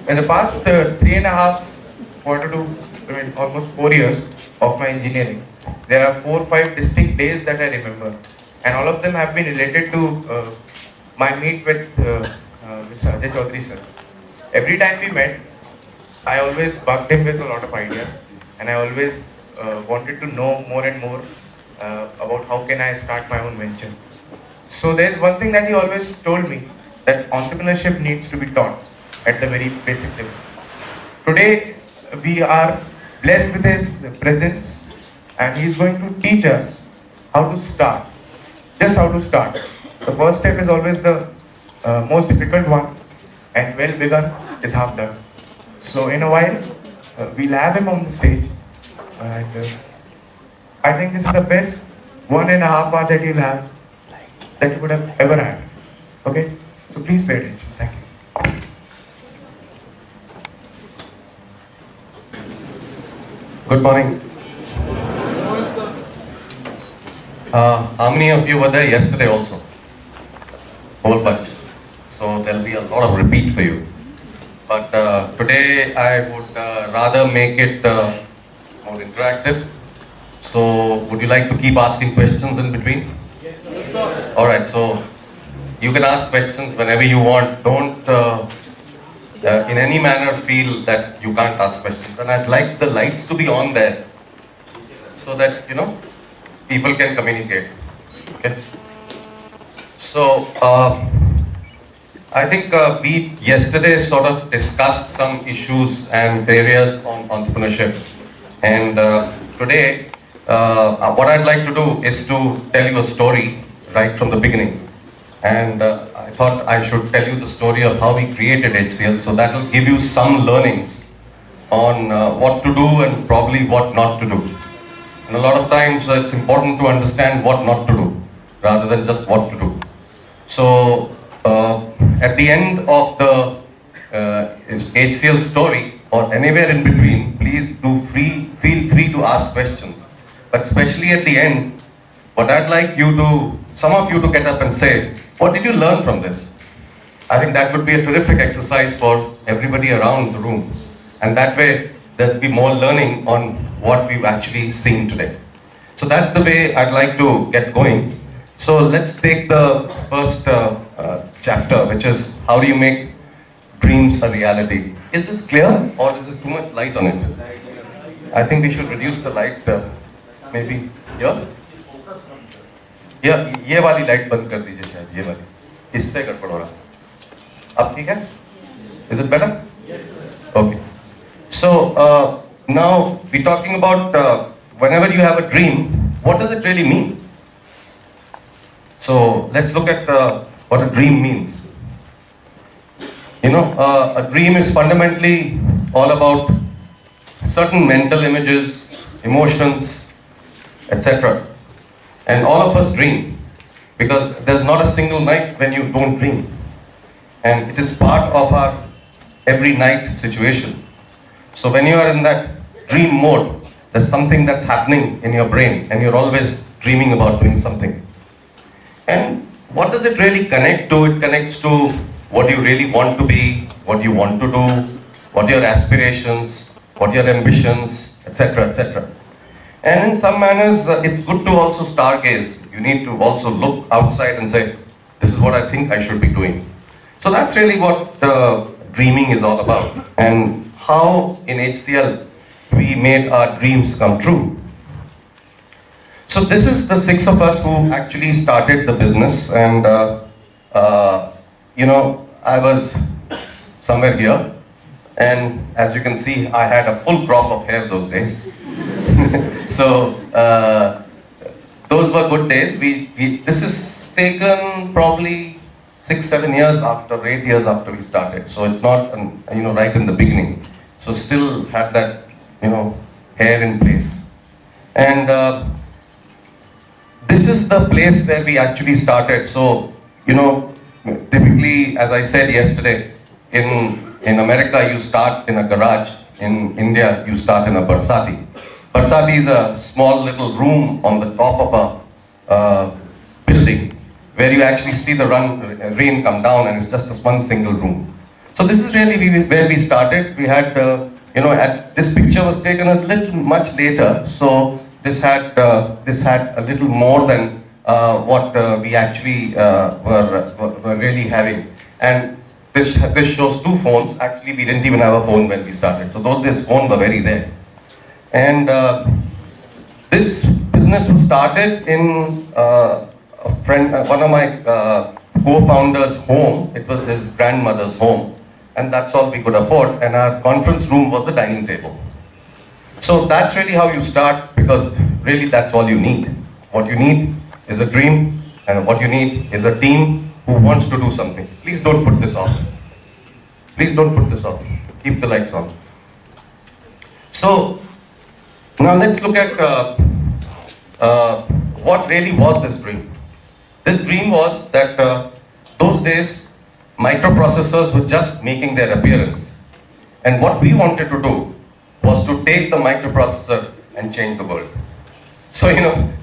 In the past 3.5, almost 4 years of my engineering, there are 4 or 5 distinct days that I remember, and all of them have been related to my meet with Mr. Ajay Chaudhary sir. Every time we met, I always bugged him with a lot of ideas, and I always wanted to know more and more about how can I start my own venture. So there's one thing that he always told me, that entrepreneurship needs to be taught at the very basic level. Today we are blessed with his presence, and he is going to teach us how to start, just how to start. The first step is always the most difficult one, and well begun is half done. So in a while, we'll have him on the stage, and I think this is the best 1.5 hours that you'll have, that you would have ever had. Okay? So please pay attention. Thank you. Good morning. How many of you were there yesterday also? Whole bunch. So there'll be a lot of repeat for you. But today I would rather make it more interactive. So would you like to keep asking questions in between? Yes, sir. Alright, so you can ask questions whenever you want. Don't in any manner feel that you can't ask questions. And I'd like the lights to be on there so that, people can communicate. Okay? So, I think we yesterday sort of discussed some issues and areas on entrepreneurship. And today, what I'd like to do is to tell you a story right from the beginning. And I thought I should tell you the story of how we created HCL, so that will give you some learnings on what to do and probably what not to do. And a lot of times it's important to understand what not to do rather than just what to do. So at the end of the HCL story or anywhere in between, please feel free to ask questions. But especially at the end, what I'd like some of you to get up and say, what did you learn from this? I think that would be a terrific exercise for everybody around the room. And that way, there'll be more learning on what we've actually seen today. So that's the way I'd like to get going. So let's take the first chapter, which is how do you make dreams a reality? Is this clear or is there too much light on it? I think we should reduce the light, maybe here? ये वाली light बंद कर दीजिए शायद, ये वाली, इससे गड़बड़ हो रहा है. अब ठीक है? Is it better? Yes, sir. Okay. So now we're talking about whenever you have a dream, what does it really mean? So let's look at what a dream means. A dream is fundamentally all about certain mental images, emotions, etc. And all of us dream, because there's not a single night when you don't dream. And it is part of our every night situation. So when you are in that dream mode, there's something that's happening in your brain and you're always dreaming about doing something. And what does it really connect to? It connects to what you really want to be, what you want to do, what your aspirations, what your ambitions, etc., etc. And in some manners, it's good to also stargaze. You need to also look outside and say, this is what I think I should be doing. So that's really what dreaming is all about. And how in HCL we made our dreams come true. So this is the 6 of us who actually started the business. And, I was somewhere here. And as you can see, I had a full crop of hair those days. So those were good days. This is taken probably 6-7 years after, 8 years after we started. So it's not, right in the beginning. So still had that, hair in place. And this is the place where we actually started. So, typically, as I said yesterday, in America you start in a garage. In India, you start in a barsati. Barsati is a small little room on the top of a building where you actually see the rain come down, and it's just this one single room. So this is really where we started. We had, this picture was taken a little much later, so this had a little more than what we actually were really having. And this shows two phones. Actually, we didn't even have a phone when we started. So those days, phones were very rare. And this business was started in one of my co-founder's home. It was his grandmother's home. And that's all we could afford. And our conference room was the dining table. So that's really how you start, because really that's all you need. What you need is a dream, and what you need is a team who wants to do something. Please don't put this off. Please don't put this off. Keep the lights on. So now let's look at what really was this dream. This dream was that those days microprocessors were just making their appearance. And what we wanted to do was to take the microprocessor and change the world. So,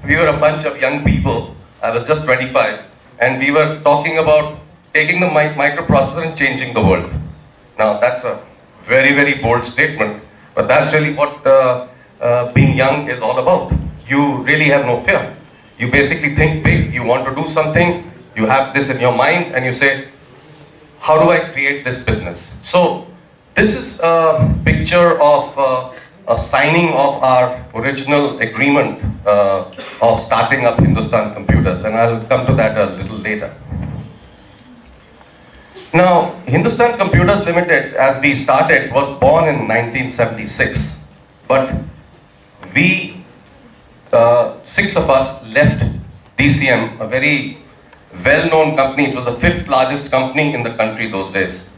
we were a bunch of young people. I was just 25. And we were talking about taking the microprocessor and changing the world. Now, that's a very, very bold statement. But that's really what being young is all about. You really have no fear. You basically think big. You want to do something. You have this in your mind and you say, how do I create this business? So this is a picture of a signing of our original agreement of starting up Hindustan Computers, and I'll come to that a little later. Now, Hindustan Computers Limited, as we started, was born in 1976, but we, 6 of us, left DCM, a very well-known company. It was the 5th largest company in the country those days.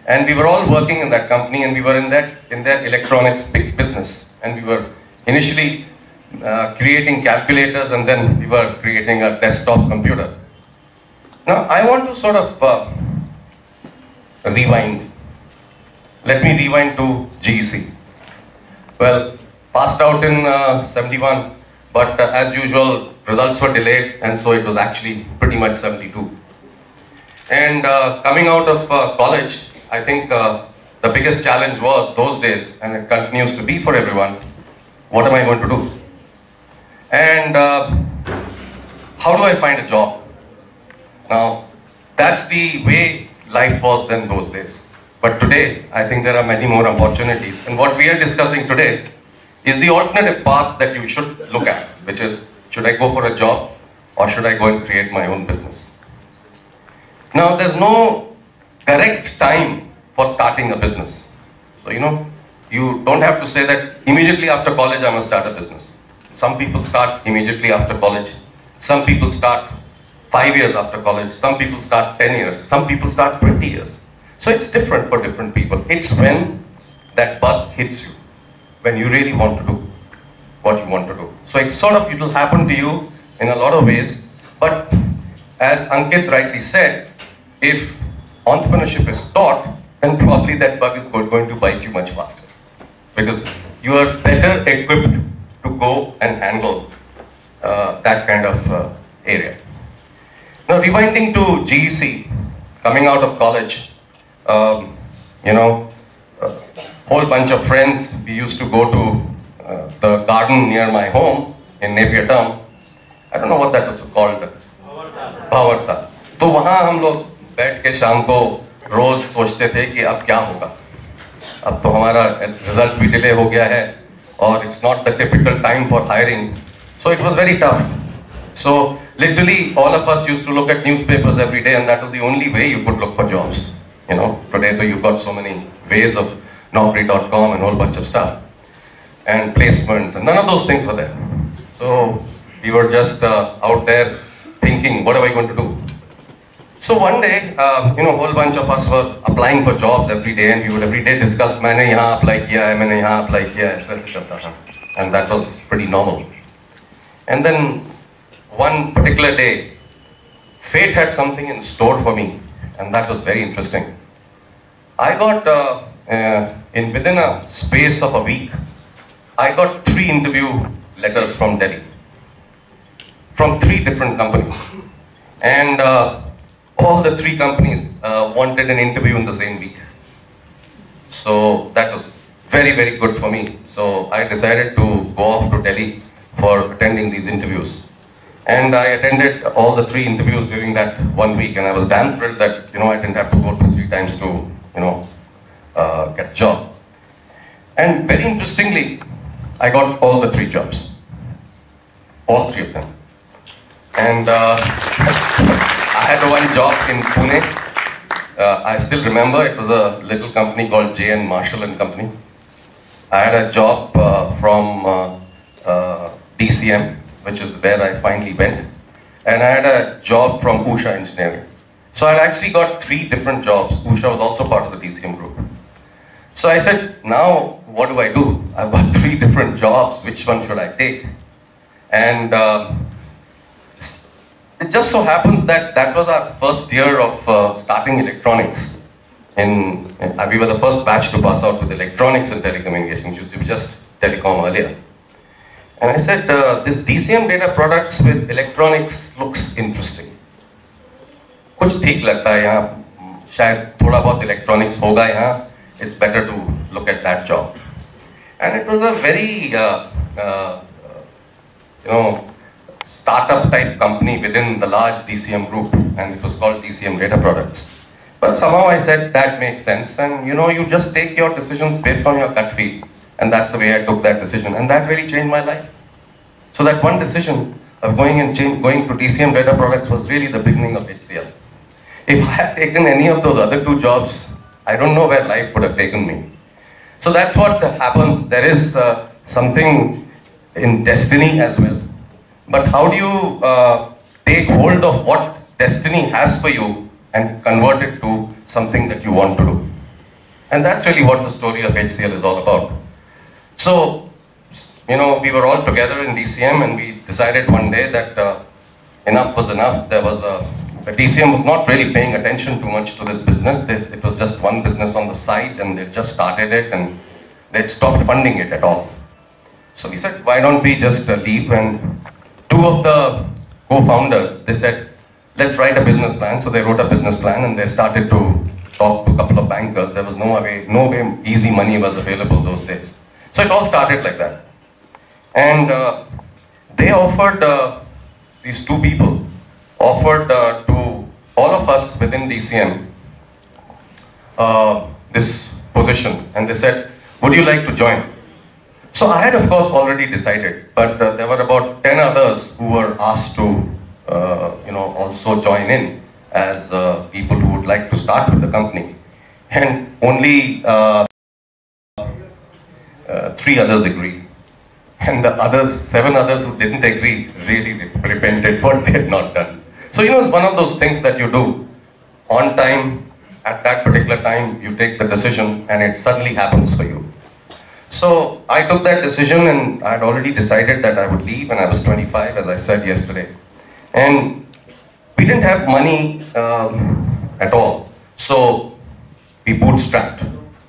And we were all working in that company, and we were in their electronics big business. And we were initially creating calculators, and then we were creating a desktop computer. Now, I want to sort of rewind. Let me rewind to GEC. Well, passed out in 71, but as usual, results were delayed, and so it was actually pretty much 72. And coming out of college, I think the biggest challenge was those days, and it continues to be for everyone, what am I going to do? And how do I find a job? Now, that's the way life was then those days. But today, I think there are many more opportunities. And what we are discussing today is the alternative path that you should look at, which is, should I go for a job or should I go and create my own business? Now, there's no correct time for starting a business. So, you don't have to say that immediately after college I must start a business. Some people start immediately after college. Some people start 5 years after college. Some people start 10 years. Some people start 20 years. So it's different for different people. It's when that bug hits you, when you really want to do what you want to do. So it's sort of, it will happen to you in a lot of ways. But as Ankit rightly said, if entrepreneurship is taught, then probably that bug is going to bite you much faster. Because you are better equipped to go and handle that kind of area. Now, rewinding to GEC, coming out of college, whole bunch of friends, we used to go to the garden near my home in Napier Town. I don't know what that was called. Bhavarta. तो वहाँ हम लोग बैठ के शाम को रोज सोचते थे कि अब क्या होगा. अब तो हमारा रिजल्ट भी डिले हो गया है और it's not the typical time for hiring. So it was very tough. So literally all of us used to look at newspapers every day, and that was the only way you could look for jobs. Today though you've got so many ways of Naukri.com and a whole bunch of stuff. And placements, and none of those things were there. So we were just out there thinking, what am I going to do? So one day, a whole bunch of us were applying for jobs every day, and we would every day discuss, मैंने यहाँ apply किया है, मैंने यहाँ apply किया है, इस तरह से चलता था. And that was pretty normal. And then one particular day, fate had something in store for me, and that was very interesting. I got, within a space of a week, I got 3 interview letters from Delhi, from 3 different companies. And all the 3 companies wanted an interview in the same week. So that was very, very good for me. So I decided to go off to Delhi for attending these interviews. And I attended all the 3 interviews during that 1 week, and I was damn thrilled that, I didn't have to go 2-3 times to, get a job. And very interestingly, I got all the 3 jobs. All 3 of them. And I had one job in Pune. I still remember, it was a little company called J.N. Marshall and Company. I had a job from DCM, which is where I finally went. And I had a job from Usha Engineering. So I actually got 3 different jobs. Usha was also part of the DCM group. So I said, now what do I do? I've got 3 different jobs, which one should I take? And it just so happens that that was our first year of starting electronics. We were the first batch to pass out with electronics and telecommunications, used to be just telecom earlier. And I said, this DCM data products with electronics looks interesting. कुछ ठीक लगता है यहाँ, शायद थोड़ा बहुत electronics होगा यहाँ. It's better to look at that job. And it was a very, startup type company within the large DCM group, and it was called DCM Data Products. But somehow I said that makes sense, and you just take your decisions based on your gut feel, and that's the way I took that decision, and that really changed my life. So that one decision of going to DCM Data Products was really the beginning of HCL. If I had taken any of those other 2 jobs, I don't know where life would have taken me. So that's what happens. There is something in destiny as well. But how do you take hold of what destiny has for you and convert it to something that you want to do? And that's really what the story of HCL is all about. So, we were all together in DCM, and we decided one day that enough was enough. DCM was not really paying attention too much to this business. It was just one business on the side, and they just started it, and they'd stopped funding it at all. So we said, why don't we just leave? And 2 of the co-founders, they said, let's write a business plan. So they wrote a business plan, and they started to talk to a couple of bankers. There was no way easy money was available those days. So it all started like that. And they offered, these 2 people, offered to all of us within DCM this position, and they said, would you like to join? So I had of course already decided, but there were about 10 others who were asked to also join in as people who would like to start with the company, and only 3 others agreed. And the others, 7 others who didn't agree, really repented what they had not done. So it's one of those things that you do on time, at that particular time, you take the decision, and it suddenly happens for you. So I took that decision, and I had already decided that I would leave, and I was 25, as I said yesterday. And we didn't have money at all. So we bootstrapped,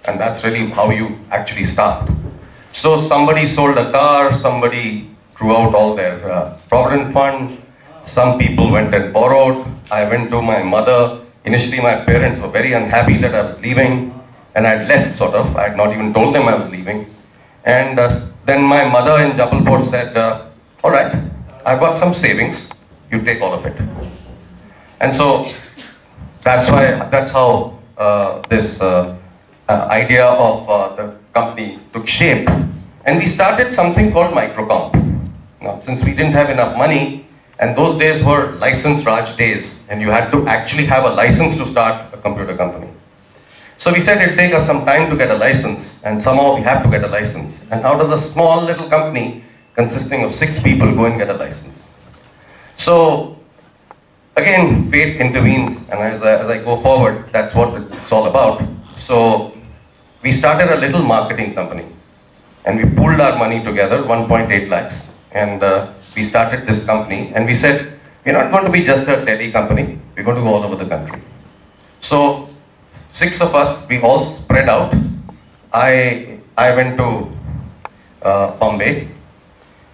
and that's really how you actually start. So somebody sold a car, somebody drew out all their provident fund, some people went and borrowed. I went to my mother. Initially my parents were very unhappy that I was leaving, and I had left sort of. I had not even told them I was leaving. And then my mother in Jabalpur said, all right, I've got some savings, you take all of it. And so that's how this idea of the company took shape. And we started something called Microcomp. Now, since we didn't have enough money, and those days were license Raj days, and you had to actually have a license to start a computer company. So we said it'll take us some time to get a license, and somehow we have to get a license. And how does a small little company consisting of 6 people go and get a license? So again, fate intervenes, and as I go forward, that's what it's all about. So we started a little marketing company, and we pooled our money together, 1.8 lakhs, and we started this company, and we said, we're not going to be just a Delhi company, we're going to go all over the country. So 6 of us, we all spread out. I went to Bombay,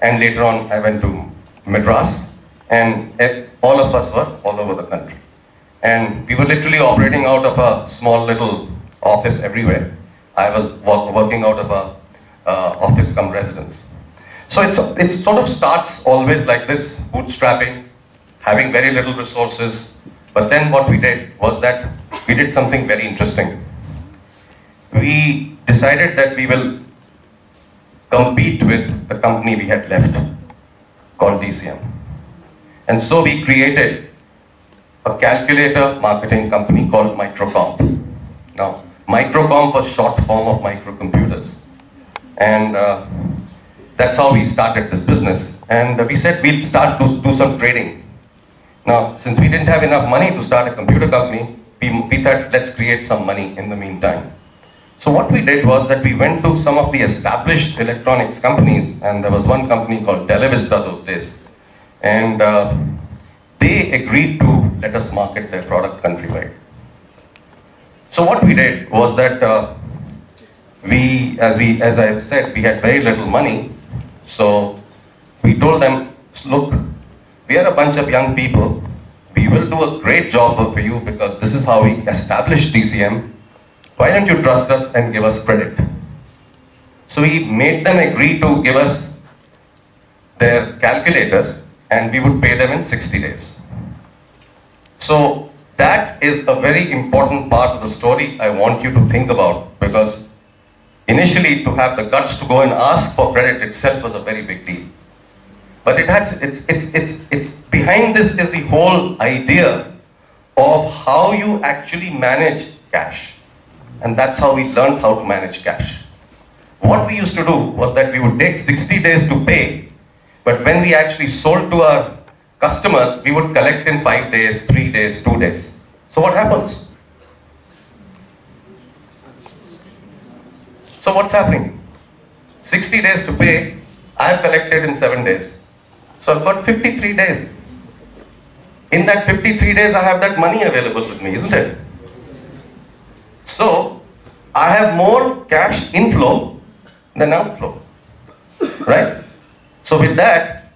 and later on I went to Madras, and all of us were all over the country. And we were literally operating out of a small little office everywhere. I was working out of a office cum residence. So it sort of starts always like this, bootstrapping, having very little resources. But then what we did was that we did something very interesting. We decided that we will compete with the company we had left, called DCM. And so we created a calculator marketing company called Microcomp. Now, Microcomp was short form of microcomputers. And that's how we started this business. And we said we'll start to do some trading. Now, since we didn't have enough money to start a computer company, we thought, let's create some money in the meantime. So what we did was that we went to some of the established electronics companies, and there was one company called Televista those days. And they agreed to let us market their product countrywide. So what we did was that as I have said, we had very little money. So we told them, look, we are a bunch of young people. We will do a great job for you because this is how we established DCM. Why don't you trust us and give us credit? So we made them agree to give us their calculators and we would pay them in 60 days. So that is a very important part of the story I want you to think about, because initially to have the guts to go and ask for credit itself was a very big deal. But it's behind this is the whole idea of how you actually manage cash. And that's how we learned how to manage cash. What we used to do was that we would take 60 days to pay, but when we actually sold to our customers, we would collect in 5 days, 3 days, 2 days. So what happens? So what's happening? 60 days to pay, I have collected in 7 days. So I've got 53 days. In that 53 days, I have that money available with me, isn't it? So I have more cash inflow than outflow, right? So with that,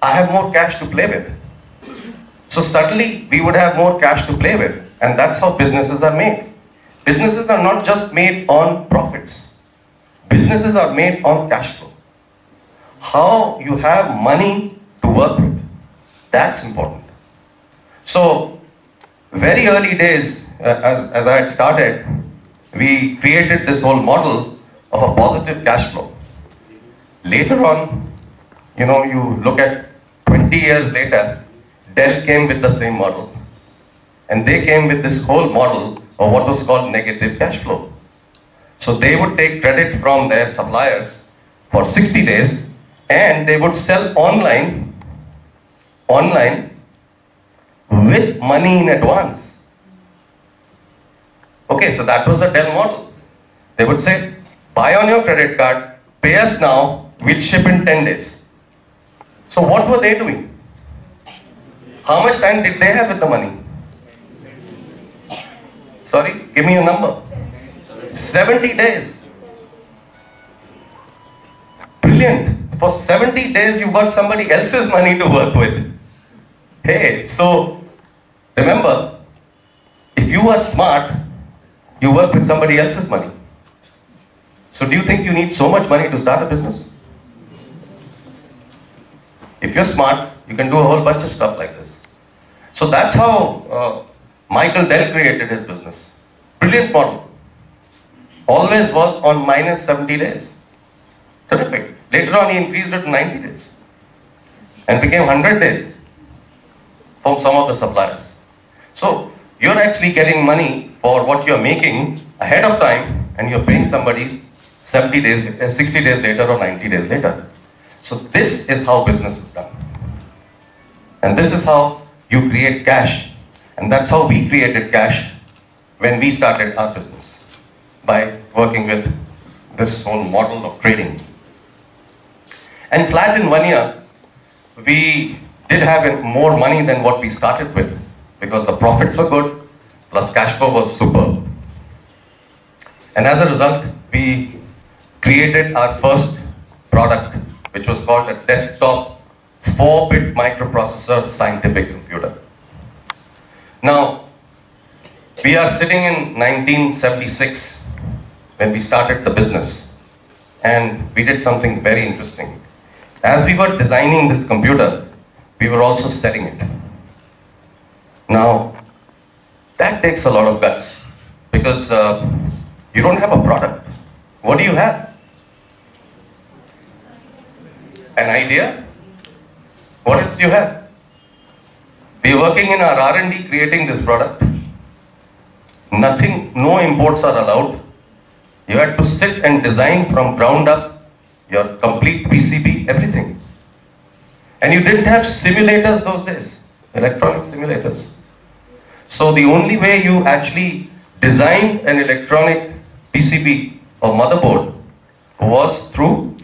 I have more cash to play with. So suddenly we would have more cash to play with, and that's how businesses are made. Businesses are not just made on profits. Businesses are made on cash flow. How you have money to work with, that's important. So very early days, as I had started, we created this whole model of a positive cash flow. Later on, you know, you look at 20 years later, Dell came with the same model. And they came with this whole model of what was called negative cash flow. So they would take credit from their suppliers for 60 days and they would sell online with money in advance. Okay, so that was the Dell model. They would say, buy on your credit card, pay us now, we'll ship in 10 days. So what were they doing? How much time did they have with the money? Sorry, give me a number. 70 days. Brilliant. For 70 days you got somebody else's money to work with. Hey, so remember, if you are smart, you work with somebody else's money. So do you think you need so much money to start a business? If you're smart, you can do a whole bunch of stuff like this. So that's how Michael Dell created his business. Brilliant model. Always was on minus 70 days. Terrific. Later on he increased it to 90 days. And became 100 days from some of the suppliers. So you're actually getting money for what you're making ahead of time and you're paying somebody 70 days, 60 days later or 90 days later. So this is how business is done. And this is how you create cash. And that's how we created cash when we started our business, by working with this whole model of trading. And flat in 1 year, we did have more money than what we started with, because the profits were good, plus cash flow was superb. And as a result, we created our first product, which was called a desktop 4-bit microprocessor scientific computer. Now, we are sitting in 1976, when we started the business. And we did something very interesting. As we were designing this computer, we were also selling it. Now, that takes a lot of guts because you don't have a product. What do you have? An idea? What else do you have? We are working in our R&D creating this product. Nothing, no imports are allowed. You had to sit and design from ground up your complete PCB, everything. And you didn't have simulators those days, electronic simulators. So the only way you actually designed an electronic PCB or motherboard was through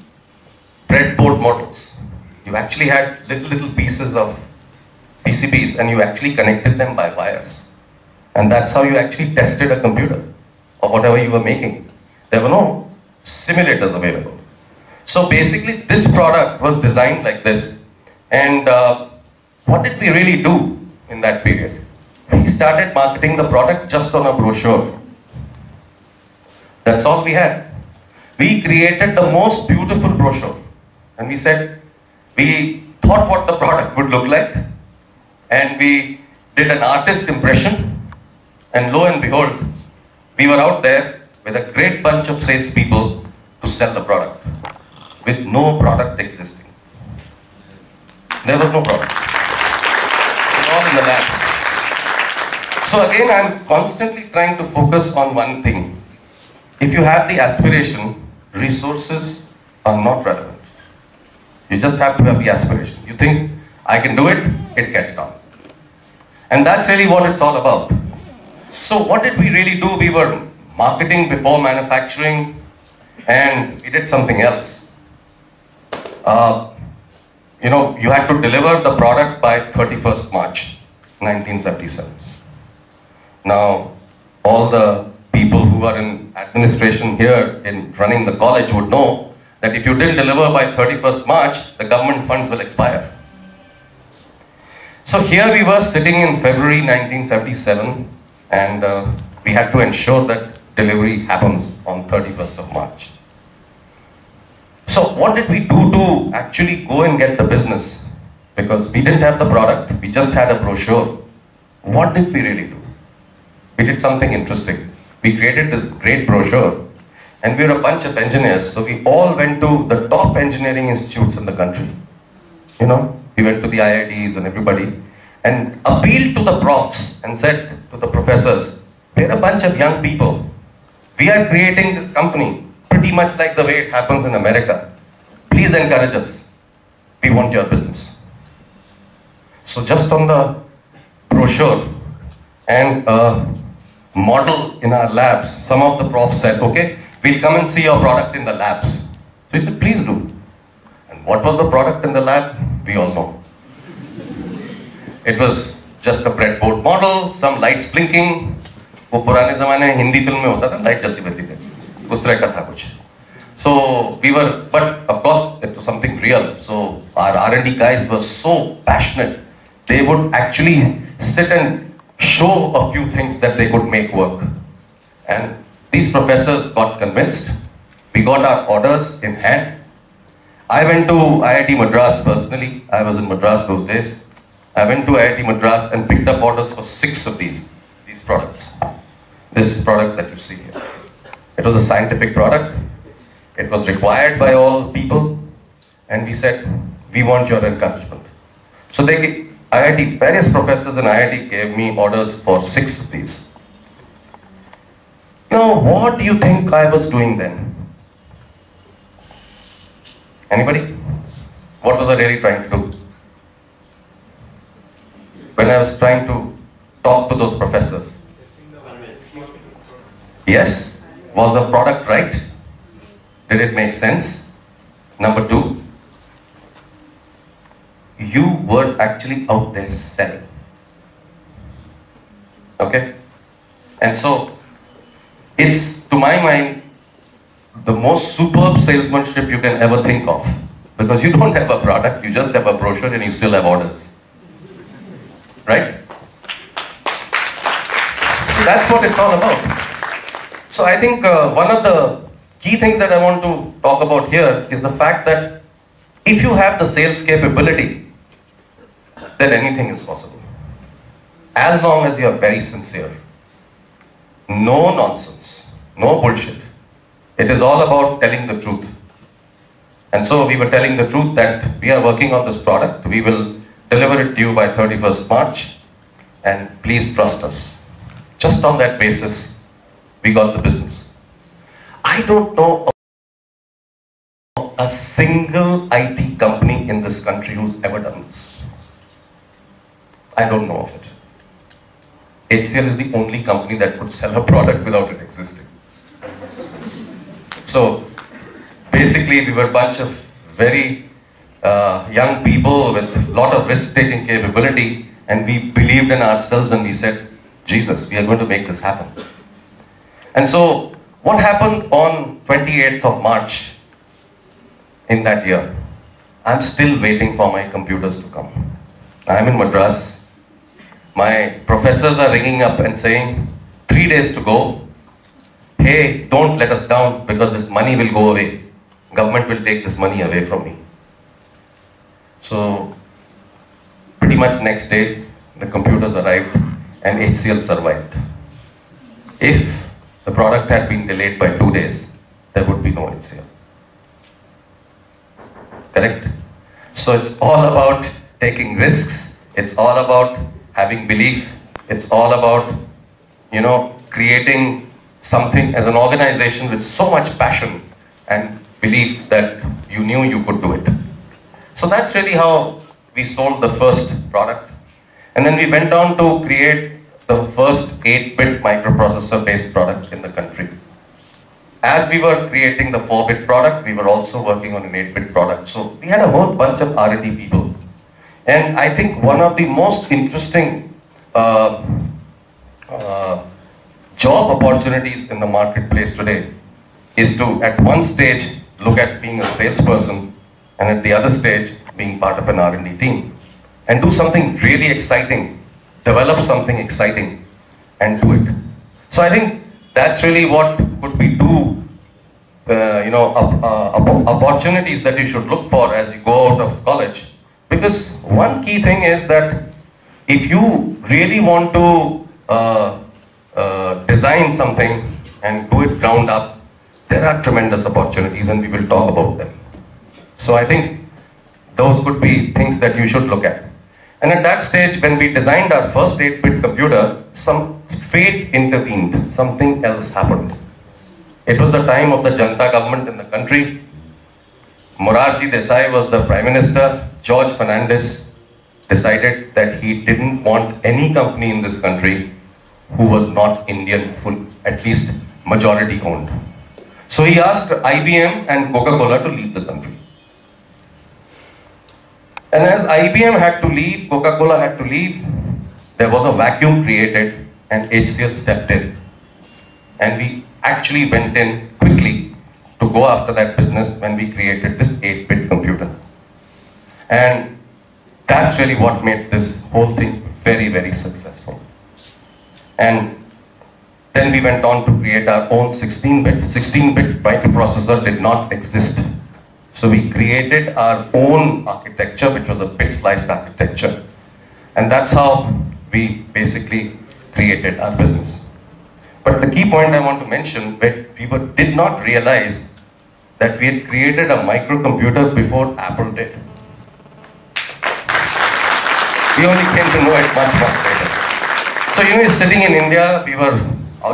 breadboard models. You actually had little pieces of PCBs and you actually connected them by wires. And that's how you actually tested a computer or whatever you were making. There were no simulators available. So basically this product was designed like this. And what did we really do in that period? We started marketing the product just on a brochure. That's all we had. We created the most beautiful brochure. And we said, we thought what the product would look like. And we did an artist impression. And lo and behold, we were out there with a great bunch of salespeople to sell the product. With no product existing. There was no product. It was all in the labs. So again, I'm constantly trying to focus on one thing. If you have the aspiration, resources are not relevant. You just have to have the aspiration. You think, I can do it, it gets done. And that's really what it's all about. So what did we really do? We were marketing before manufacturing, and we did something else. You had to deliver the product by 31st March, 1977. Now, all the people who are in administration here in running the college would know that if you didn't deliver by 31st March, the government funds will expire. So here we were sitting in February 1977, and we had to ensure that delivery happens on 31st of March. So what did we do to actually go and get the business? Because we didn't have the product, we just had a brochure. What did we really do? We did something interesting. We created this great brochure, and we were a bunch of engineers, so we all went to the top engineering institutes in the country. We went to the IITs and everybody, and appealed to the profs and said to the professors, we're a bunch of young people. We are creating this company pretty much like the way it happens in America. Please encourage us. We want your business. So just on the brochure and model in our labs, some of the profs said, okay, we'll come and see your product in the labs. So we said, please do. And what was the product in the lab? We all know. It was just a breadboard model, some lights blinking. वो पुराने ज़माने Hindi film में होता था, light जलती बजती थी, उस तरह का था कुछ. So we were, but of course it was something real. So our R&D guys were so passionate. They would actually sit and show a few things that they could make work. And these professors got convinced. We got our orders in hand. I went to IIT Madras personally. I was in Madras those days. I went to IIT Madras and picked up orders for 6 of these products. This product that you see here. It was a scientific product. It was required by all people. And we said, we want your encouragement. So IIT, various professors in IIT gave me orders for 6 of these. Now, what do you think I was doing then? Anybody? What was I really trying to do? When I was trying to talk to those professors. Yes? Was the product right? Did it make sense? Number 2, you were actually out there selling. Okay? And so, it's, to my mind, the most superb salesmanship you can ever think of. Because you don't have a product, you just have a brochure and you still have orders. Right? So that's what it's all about. So I think one of the key things that I want to talk about here is the fact that if you have the sales capability, then anything is possible. As long as you are very sincere. No nonsense, no bullshit. It is all about telling the truth. And so we were telling the truth that we are working on this product. We will deliver it to you by 31st March. And please trust us. Just on that basis, we got the business. I don't know of a single IT company in this country who's ever done this. I don't know of it. HCL is the only company that could sell a product without it existing. So basically we were a bunch of very young people with a lot of risk-taking capability, and we believed in ourselves and we said, Jesus, we are going to make this happen. And so what happened on 28th of March in that year? I'm still waiting for my computers to come. I'm in Madras. My professors are ringing up and saying, 3 days to go. Hey, don't let us down because this money will go away. Government will take this money away from me. So, pretty much next day, the computers arrived and HCL survived. If the product had been delayed by 2 days, there would be no HCL. Correct? So it's all about taking risks. It's all about having belief. It's all about, creating something as an organization with so much passion and belief that you knew you could do it. So that's really how we sold the first product. And then we went on to create the first 8-bit microprocessor based product in the country. As we were creating the 4-bit product, we were also working on an 8-bit product. So we had a whole bunch of R&D people. And I think one of the most interesting job opportunities in the marketplace today is to, at one stage, look at being a salesperson, and at the other stage, being part of an R&D team. And do something really exciting, develop something exciting, and do it. So I think that's really what could be two opportunities that you should look for as you go out of college. Because one key thing is that if you really want to design something and do it ground up, there are tremendous opportunities and we will talk about them. So I think those could be things that you should look at. And at that stage, when we designed our first 8-bit computer, some fate intervened, something else happened. It was the time of the Janata government in the country. Morarji Desai was the Prime Minister. George Fernandes decided that he didn't want any company in this country who was not Indian, at least majority owned. So he asked IBM and Coca-Cola to leave the country. And as IBM had to leave, Coca-Cola had to leave, there was a vacuum created and HCL stepped in. And we actually went in quickly to go after that business when we created this 8-bit computer. And that's really what made this whole thing very, very successful. And then we went on to create our own 16-bit. 16-bit microprocessor did not exist. So we created our own architecture, which was a bit-sliced architecture. And that's how we basically created our business. But the key point I want to mention, that we did not realize that we had created a microcomputer before Apple did. We only came to know it much, much later. So, sitting in India, we were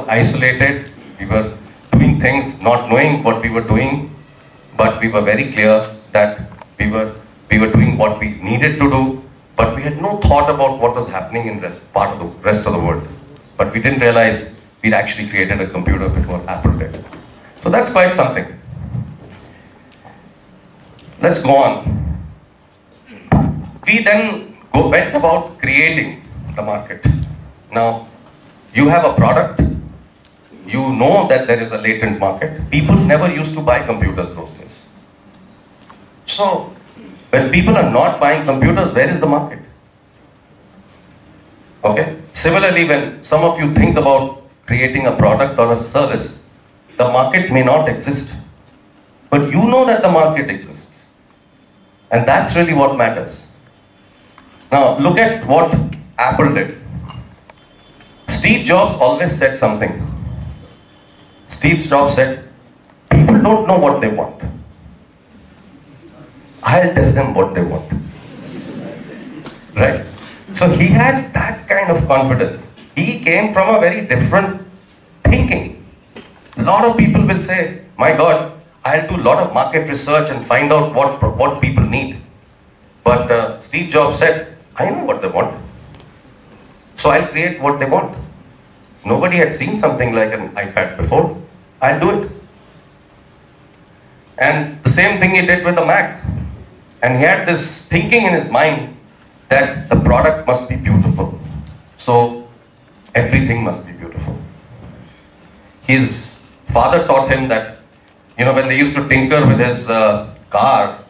isolated, we were doing things, not knowing what we were doing, but we were very clear that we were doing what we needed to do, but we had no thought about what was happening in the rest of the world. But we didn't realize we'd actually created a computer before Apple did. So that's quite something. Let's go on. We then went about creating the market. Now, you have a product, you know that there is a latent market. People never used to buy computers those days. So, when people are not buying computers, where is the market? Okay? Similarly, when some of you think about creating a product or a service, The market may not exist, but you know that the market exists. And that's really what matters. Now, look at what Apple did. Steve Jobs always said something. Steve Jobs said, people don't know what they want. I'll tell them what they want. Right? So he had that kind of confidence. He came from a very different thinking. A lot of people will say, my God, I'll do a lot of market research and find out what people need. But Steve Jobs said, I know what they want. So I'll create what they want. Nobody had seen something like an iPad before. I'll do it. And the same thing he did with the Mac. And he had this thinking in his mind that the product must be beautiful. So everything must be beautiful. His father taught him that, when they used to tinker with his car,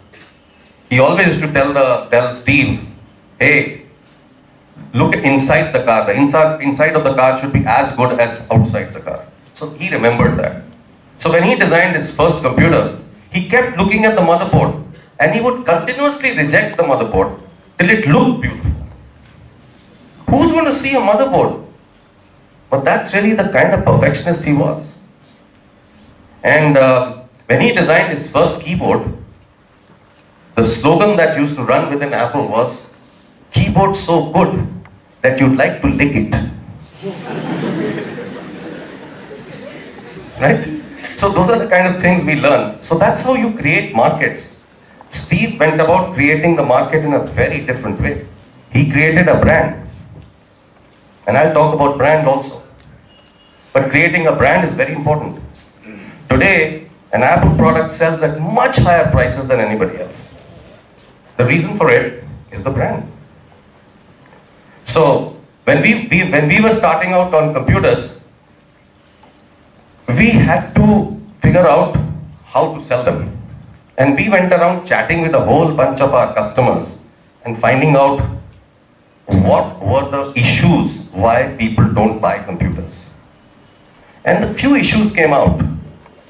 he always used to tell Steve, hey, look inside the car. The inside of the car should be as good as outside the car. So he remembered that. So when he designed his first computer, he kept looking at the motherboard and he would continuously reject the motherboard till it looked beautiful. Who's going to see a motherboard? But that's really the kind of perfectionist he was. And when he designed his first keyboard, the slogan that used to run within Apple was, keyboard so good that you'd like to lick it. Right? So those are the kind of things we learn. So that's how you create markets. Steve went about creating the market in a very different way. He created a brand. And I'll talk about brand also. But creating a brand is very important. Today, an Apple product sells at much higher prices than anybody else. The reason for it is the brand. So when we were starting out on computers, we had to figure out how to sell them. And we went around chatting with a whole bunch of our customers and finding out what were the issues why people don't buy computers. And a few issues came out.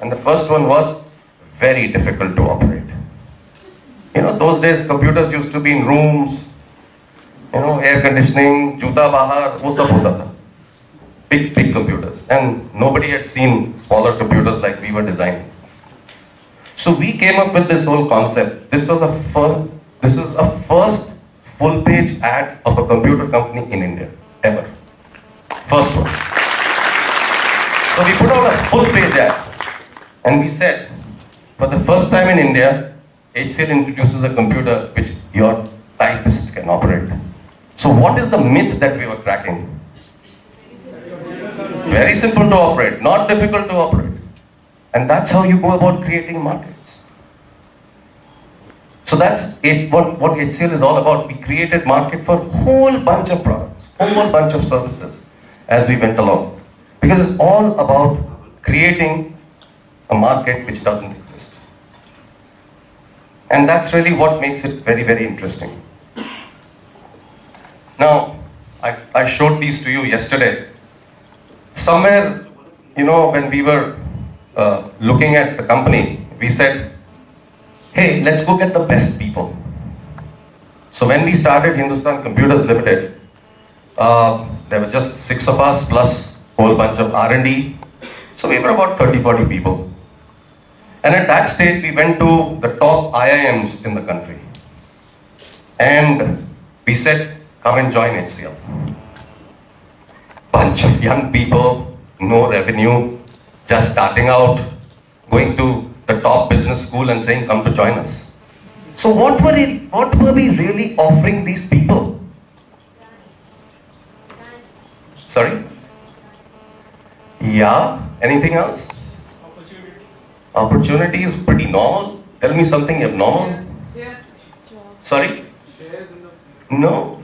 And the first one was very difficult to operate. Those days computers used to be in rooms, air conditioning, juta bahar, wo sab hota tha. Big computers. And nobody had seen smaller computers like we were designing. So we came up with this whole concept. This is a first full-page ad of a computer company in India, ever. First one. So we put out a full-page ad. And we said, for the first time in India, HCL introduces a computer which your typist can operate. So what is the myth that we were cracking? Very simple to operate, not difficult to operate. And that's how you go about creating markets. So that's what HCL is all about. We created market for a whole bunch of products, whole bunch of services as we went along. Because it's all about creating a market which doesn't exist. And that's really what makes it very, very interesting. Now, I showed these to you yesterday. Somewhere, when we were looking at the company, we said, hey, let's go get the best people. So when we started Hindustan Computers Limited, there were just 6 of us plus a whole bunch of R&D. So we were about 30-40 people. And at that stage, we went to the top IIMs in the country. And we said, come and join HCL. Bunch of young people, no revenue, just starting out, going to the top business school and saying, come to join us. So what were we really offering these people? Sorry? Yeah, anything else? Opportunity is pretty normal. Tell me something abnormal. Sorry? No.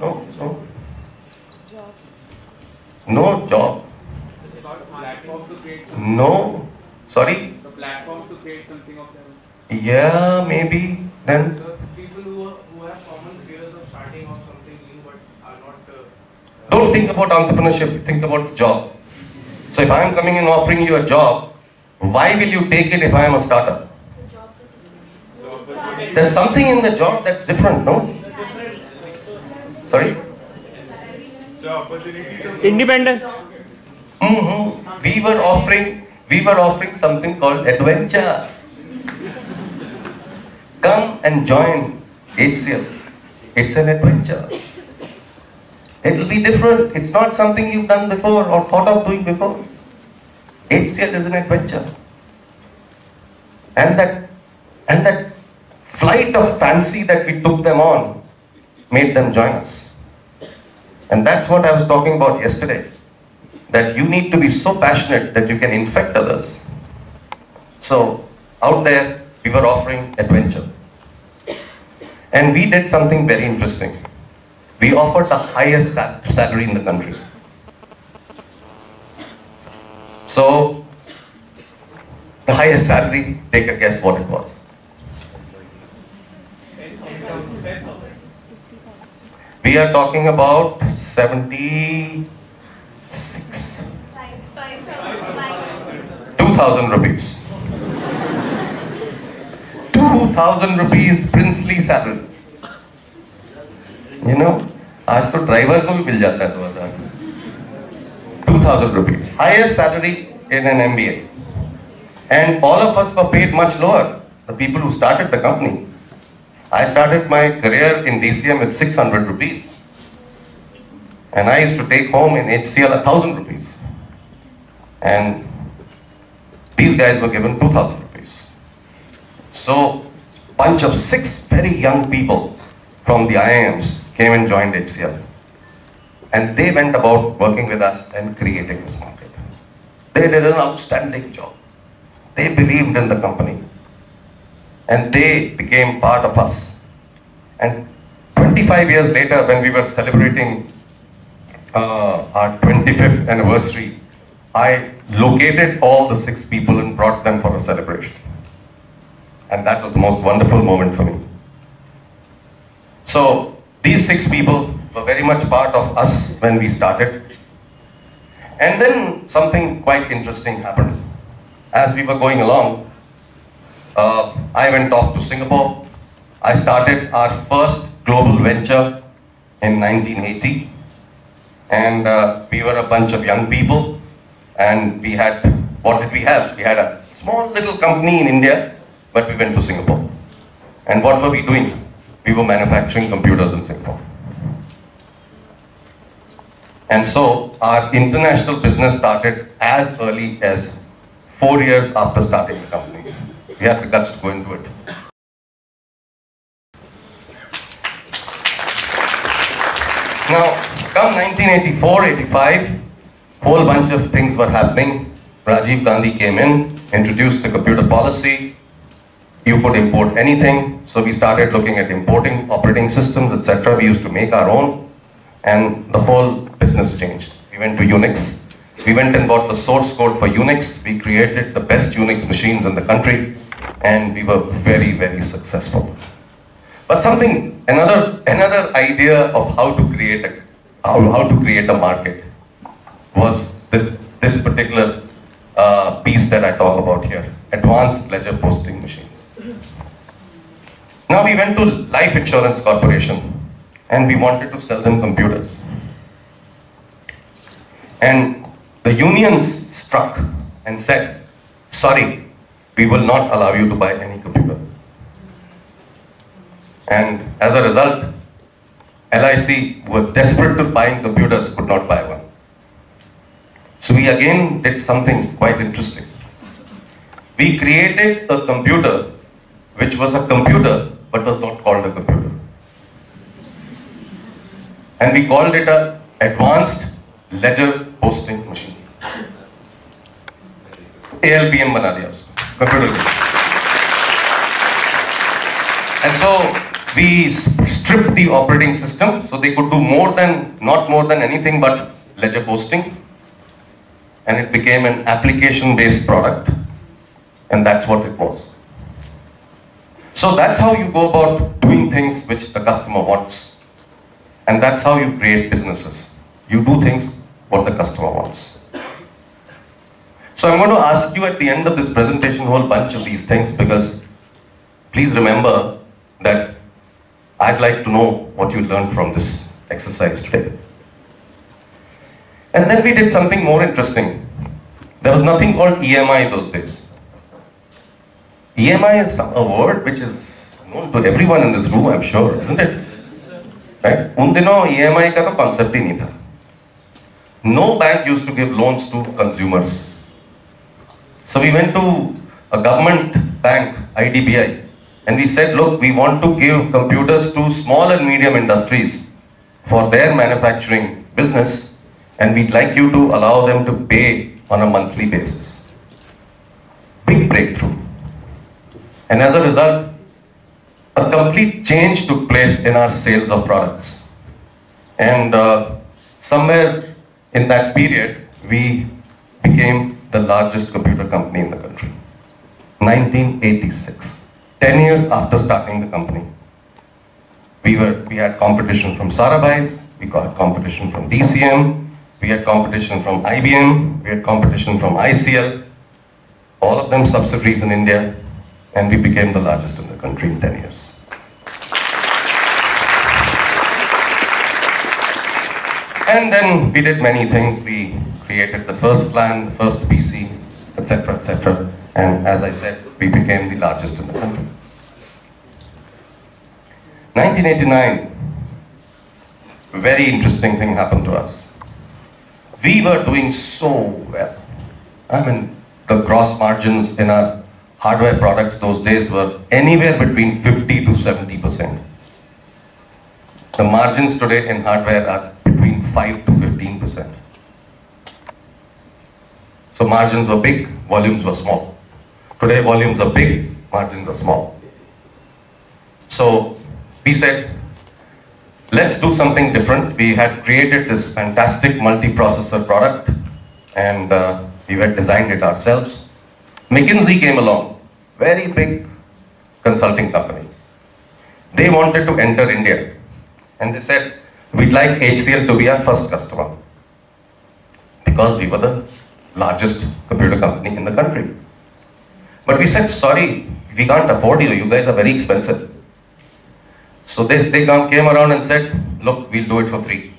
No job. No. Sorry? The platform to create something of their own. Yeah, maybe. Then? People who have common fears of starting off something new but are not... Don't think about entrepreneurship, think about job. So if I am coming and offering you a job, Why will you take it if I am a startup? There's something in the job that's different, no? Sorry? Independence. We were offering something called adventure. Come and join HCL. It's an adventure. It'll be different. It's not something you've done before or thought of doing before. HCL is an adventure. And that flight of fancy that we took them on made them join us. And that's what I was talking about yesterday. That you need to be so passionate that you can infect others. So, out there, we were offering adventure. And we did something very interesting. We offered the highest salary in the country. So, the highest salary, take a guess what it was. We are talking about 76. 2,000 rupees. 2,000 rupees princely salary. You know, आज तो driver को भी मिल जाता है 2,000. 2,000 rupees. Highest salary in an MBA. And all of us were paid much lower. The people who started the company. I started my career in DCM with 600 rupees. And I used to take home in HCL 1,000 rupees. And these guys were given 2,000 rupees. So, bunch of 6 very young people from the IIMs came and joined HCL. And they went about working with us and creating this market. They did an outstanding job. They believed in the company. And they became part of us. And 25 years later, when we were celebrating our 25th anniversary, I located all the 6 people and brought them for a celebration. And that was the most wonderful moment for me. So, these 6 people were very much part of us when we started. And then something quite interesting happened. As we were going along, I went off to Singapore. I started our first global venture in 1980. And we were a bunch of young people. And we had, what did we have? We had a small little company in India, but we went to Singapore. And what were we doing? We were manufacturing computers in Singapore. And so our international business started as early as 4 years after starting the company. We had the guts to go into it. Now, come 1984-85, whole bunch of things were happening. Rajiv Gandhi came in, introduced the computer policy. You could import anything. So we started looking at importing operating systems, etc. We used to make our own. And the whole business changed. We went to Unix. We went and bought the source code for Unix. We created the best Unix machines in the country. And we were very, very successful. But another idea of how to create a market was this particular piece that I talk about here, advanced ledger posting machines. Now we went to Life Insurance Corporation and we wanted to sell them computers. And the unions struck and said, sorry, we will not allow you to buy any computer. And as a result, LIC, who was desperate to buying computers, could not buy one. So we again did something quite interesting. We created a computer which was a computer but was not called a computer. And we called it a Advanced Ledger Posting Machine. ALPM bana diya usko, computer. And so we stripped the operating system so they could do not more than anything but ledger posting. And it became an application-based product. And that's what it was. So that's how you go about doing things which the customer wants. And that's how you create businesses. You do things what the customer wants. So I'm going to ask you at the end of this presentation a whole bunch of these things, because please remember that I'd like to know what you learned from this exercise today. And then we did something more interesting. There was nothing called EMI those days. EMI is a word which is known to everyone in this room, I'm sure, isn't it? Right? उन दिनों EMI का तो concept ही नहीं था. No bank used to give loans to consumers. So we went to a government bank, IDBI, and we said, look, we want to give computers to small and medium industries for their manufacturing business, and we'd like you to allow them to pay on a monthly basis. Big breakthrough. And as a result, a complete change took place in our sales of products. And somewhere in that period, we became the largest computer company in the country. 1986. 10 years after starting the company. We had competition from Sarabhai's, we got competition from DCM, we had competition from IBM, we had competition from ICL, all of them subsidiaries in India, and we became the largest in the country in 10 years. And then we did many things. We created the first LAN, the first PC, etc., etc. And as I said, we became the largest in the country. 1989, a very interesting thing happened to us. We were doing so well. I mean, the gross margins in our hardware products those days were anywhere between 50 to 70%. The margins today in hardware are between 5 to 15%. So margins were big, volumes were small. Today volumes are big, margins are small. So we said, let's do something different. We had created this fantastic multi-processor product, and we had designed it ourselves. McKinsey came along, very big consulting company. They wanted to enter India, and they said, we'd like HCL to be our first customer, because we were the largest computer company in the country. But we said, sorry, we can't afford you, you guys are very expensive. So they came around and said, look, we'll do it for free.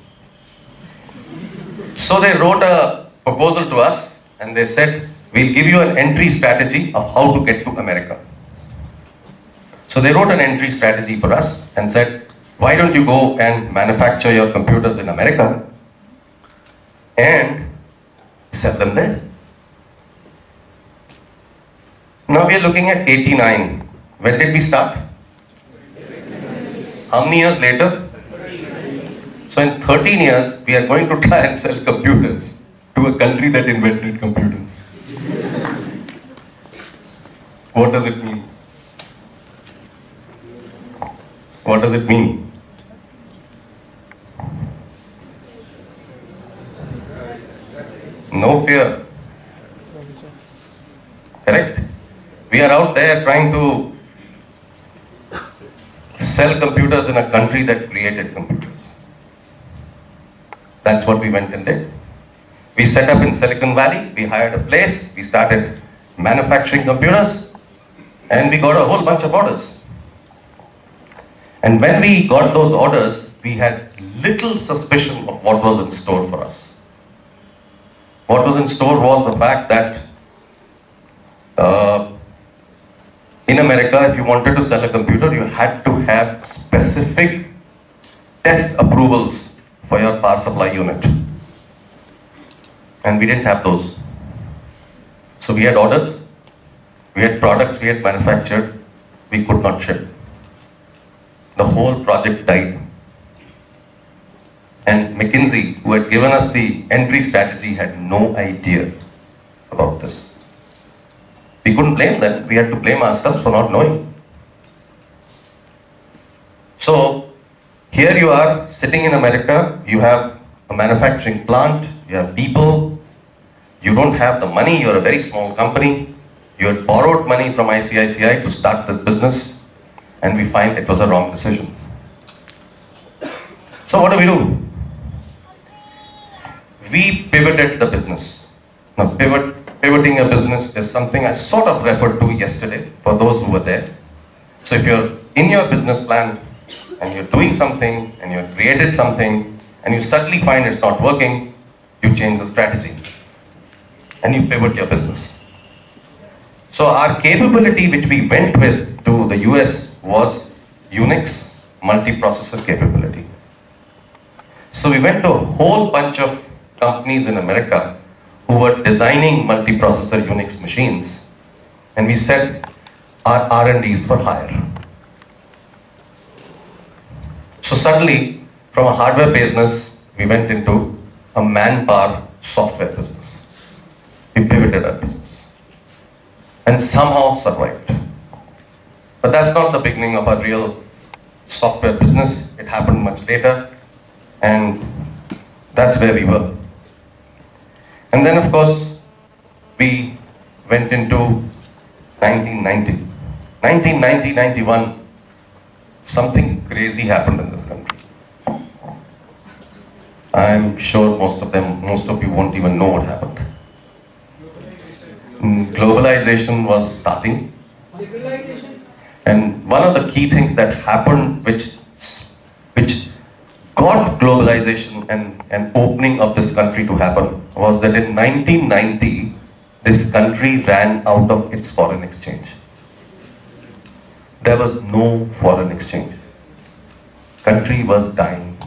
So they wrote a proposal to us, and they said, we'll give you an entry strategy of how to get to America. So they wrote an entry strategy for us and said, why don't you go and manufacture your computers in America and sell them there? Now we are looking at 89. When did we start? How many years later? So in 13 years, we are going to try and sell computers to a country that invented computers. What does it mean? What does it mean? No fear. Correct? We are out there trying to sell computers in a country that created computers. That's what we went and did. We set up in Silicon Valley, we hired a place, we started manufacturing computers, and we got a whole bunch of orders. And when we got those orders, we had little suspicion of what was in store for us. What was in store was the fact that in America, if you wanted to sell a computer, you had to have specific test approvals for your power supply unit. And we didn't have those. So we had orders, we had products we had manufactured, we could not ship. The whole project died. And McKinsey, who had given us the entry strategy, had no idea about this. We couldn't blame them, we had to blame ourselves for not knowing. So, here you are sitting in America, you have a manufacturing plant, you have people, you don't have the money, you're a very small company, you had borrowed money from ICICI to start this business, and we find it was a wrong decision. So what do? We pivoted the business. Now pivot pivoting your business is something I sort of referred to yesterday for those who were there. So if you're in your business plan and you're doing something and you've created something and you suddenly find it's not working, you change the strategy and you pivot your business. So our capability which we went with to the US was Unix multiprocessor capability. So we went to a whole bunch of companies in America who were designing multiprocessor Unix machines, and we said our R&Ds for hire. So suddenly, from a hardware business, we went into a manpower software business. We pivoted our business and somehow survived. But that's not the beginning of our real software business. It happened much later, and that's where we were. And then, of course, we went into 1990. 1990, 91, something crazy happened in this country. I'm sure most of you won't even know what happened. Globalization was starting. And one of the key things that happened which got globalization and opening of this country to happen was that in 1990, this country ran out of its foreign exchange. There was no foreign exchange. Country was dying.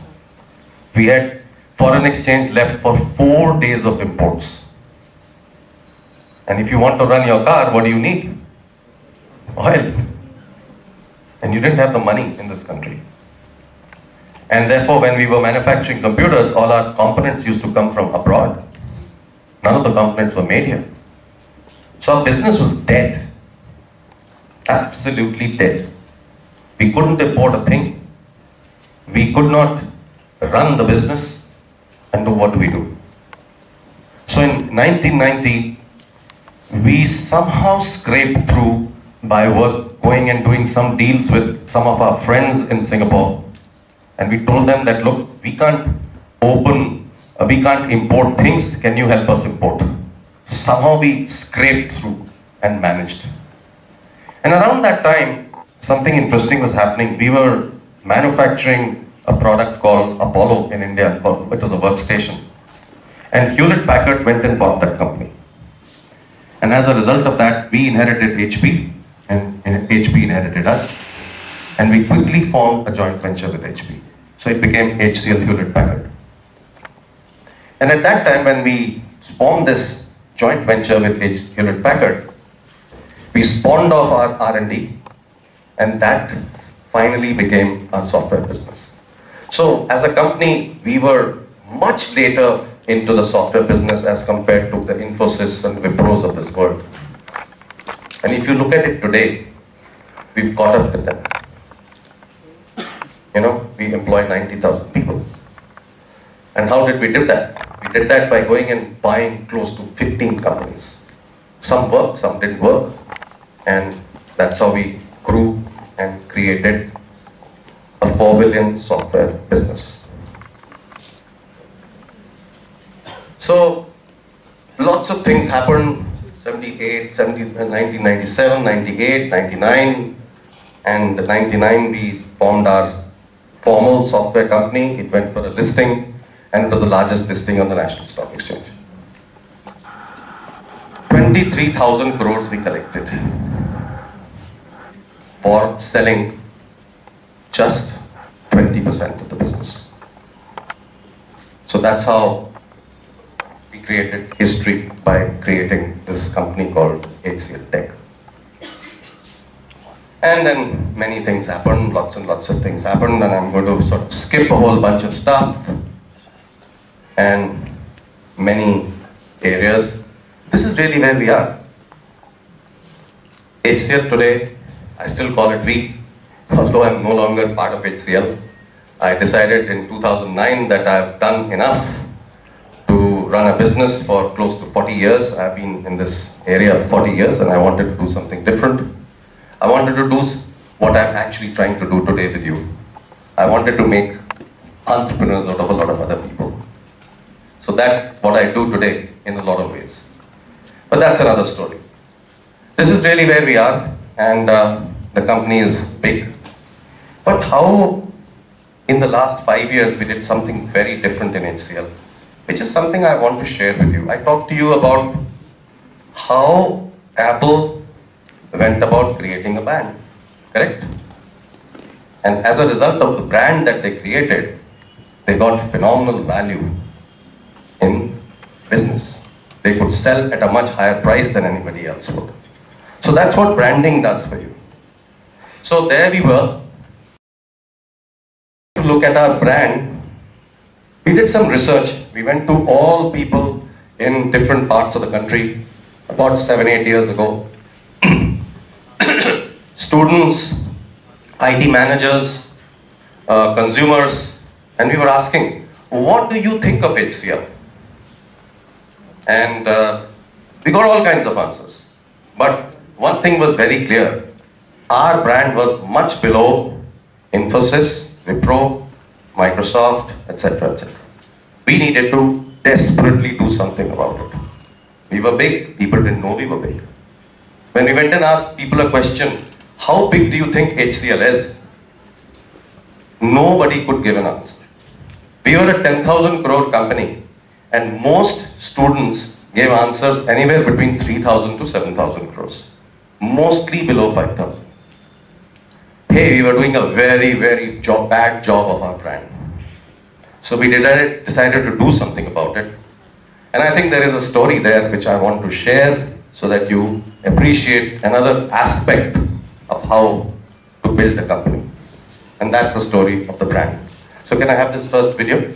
We had foreign exchange left for 4 days of imports. And if you want to run your car, what do you need? Oil. And you didn't have the money in this country. And therefore, when we were manufacturing computers, all our components used to come from abroad. None of the components were made here. So our business was dead. Absolutely dead. We couldn't import a thing. We could not run the business. And what do we do? So in 1990, we somehow scraped through by going and doing some deals with some of our friends in Singapore. And we told them that, look, we can't import things, can you help us import? Somehow we scraped through and managed. And around that time, something interesting was happening. We were manufacturing a product called Apollo in India, it was a workstation. And Hewlett-Packard went and bought that company. And as a result of that, we inherited HP, and HP inherited us. And we quickly formed a joint venture with HP. So it became HCL Hewlett-Packard. And at that time, when we formed this joint venture with Hewlett-Packard, we spawned off our R&D, and that finally became our software business. So as a company, we were much later into the software business as compared to the Infosys and Wipros of this world. And if you look at it today, we've caught up with them. You know, we employ 90,000 people. And how did we do that? We did that by going and buying close to 15 companies. Some worked, some didn't work. And that's how we grew and created a 4 billion software business. So, lots of things happened, 1997, 98, 99, and in 99 we formed our formal software company. It went for a listing, and it was the largest listing on the National Stock Exchange. 23,000 crores we collected for selling just 20% of the business. So that's how we created history by creating this company called HCL Tech. And then many things happened, lots and lots of things happened, and I'm going to sort of skip a whole bunch of stuff and many areas. This is really where we are. HCL today, I still call it we, although I'm no longer part of HCL. I decided in 2009 that I've done enough to run a business for close to 40 years. I've been in this area 40 years and I wanted to do something different. I wanted to do what I'm actually trying to do today with you. I wanted to make entrepreneurs out of a lot of other people. So that's what I do today in a lot of ways. But that's another story. This is really where we are, and the company is big. But how in the last 5 years we did something very different in HCL, which is something I want to share with you. I talked to you about how Apple went about creating a brand, correct? And as a result of the brand that they created, they got phenomenal value in business. They could sell at a much higher price than anybody else would. So that's what branding does for you. So there we were. To look at our brand, we did some research. We went to all people in different parts of the country about 7-8 years ago. Students, IT managers, consumers, and we were asking, what do you think of HCL? And we got all kinds of answers. But one thing was very clear. Our brand was much below Infosys, Wipro, Microsoft, etc., etc. We needed to desperately do something about it. We were big, people didn't know we were big. When we went and asked people a question, how big do you think HCL is? Nobody could give an answer. We were a 10,000 crore company, and most students gave answers anywhere between 3,000 to 7,000 crores. Mostly below 5,000. Hey, we were doing a very, very bad job of our brand. So we decided to do something about it. And I think there is a story there which I want to share so that you appreciate another aspect of how to build a company. And that's the story of the brand. So can I have this first video?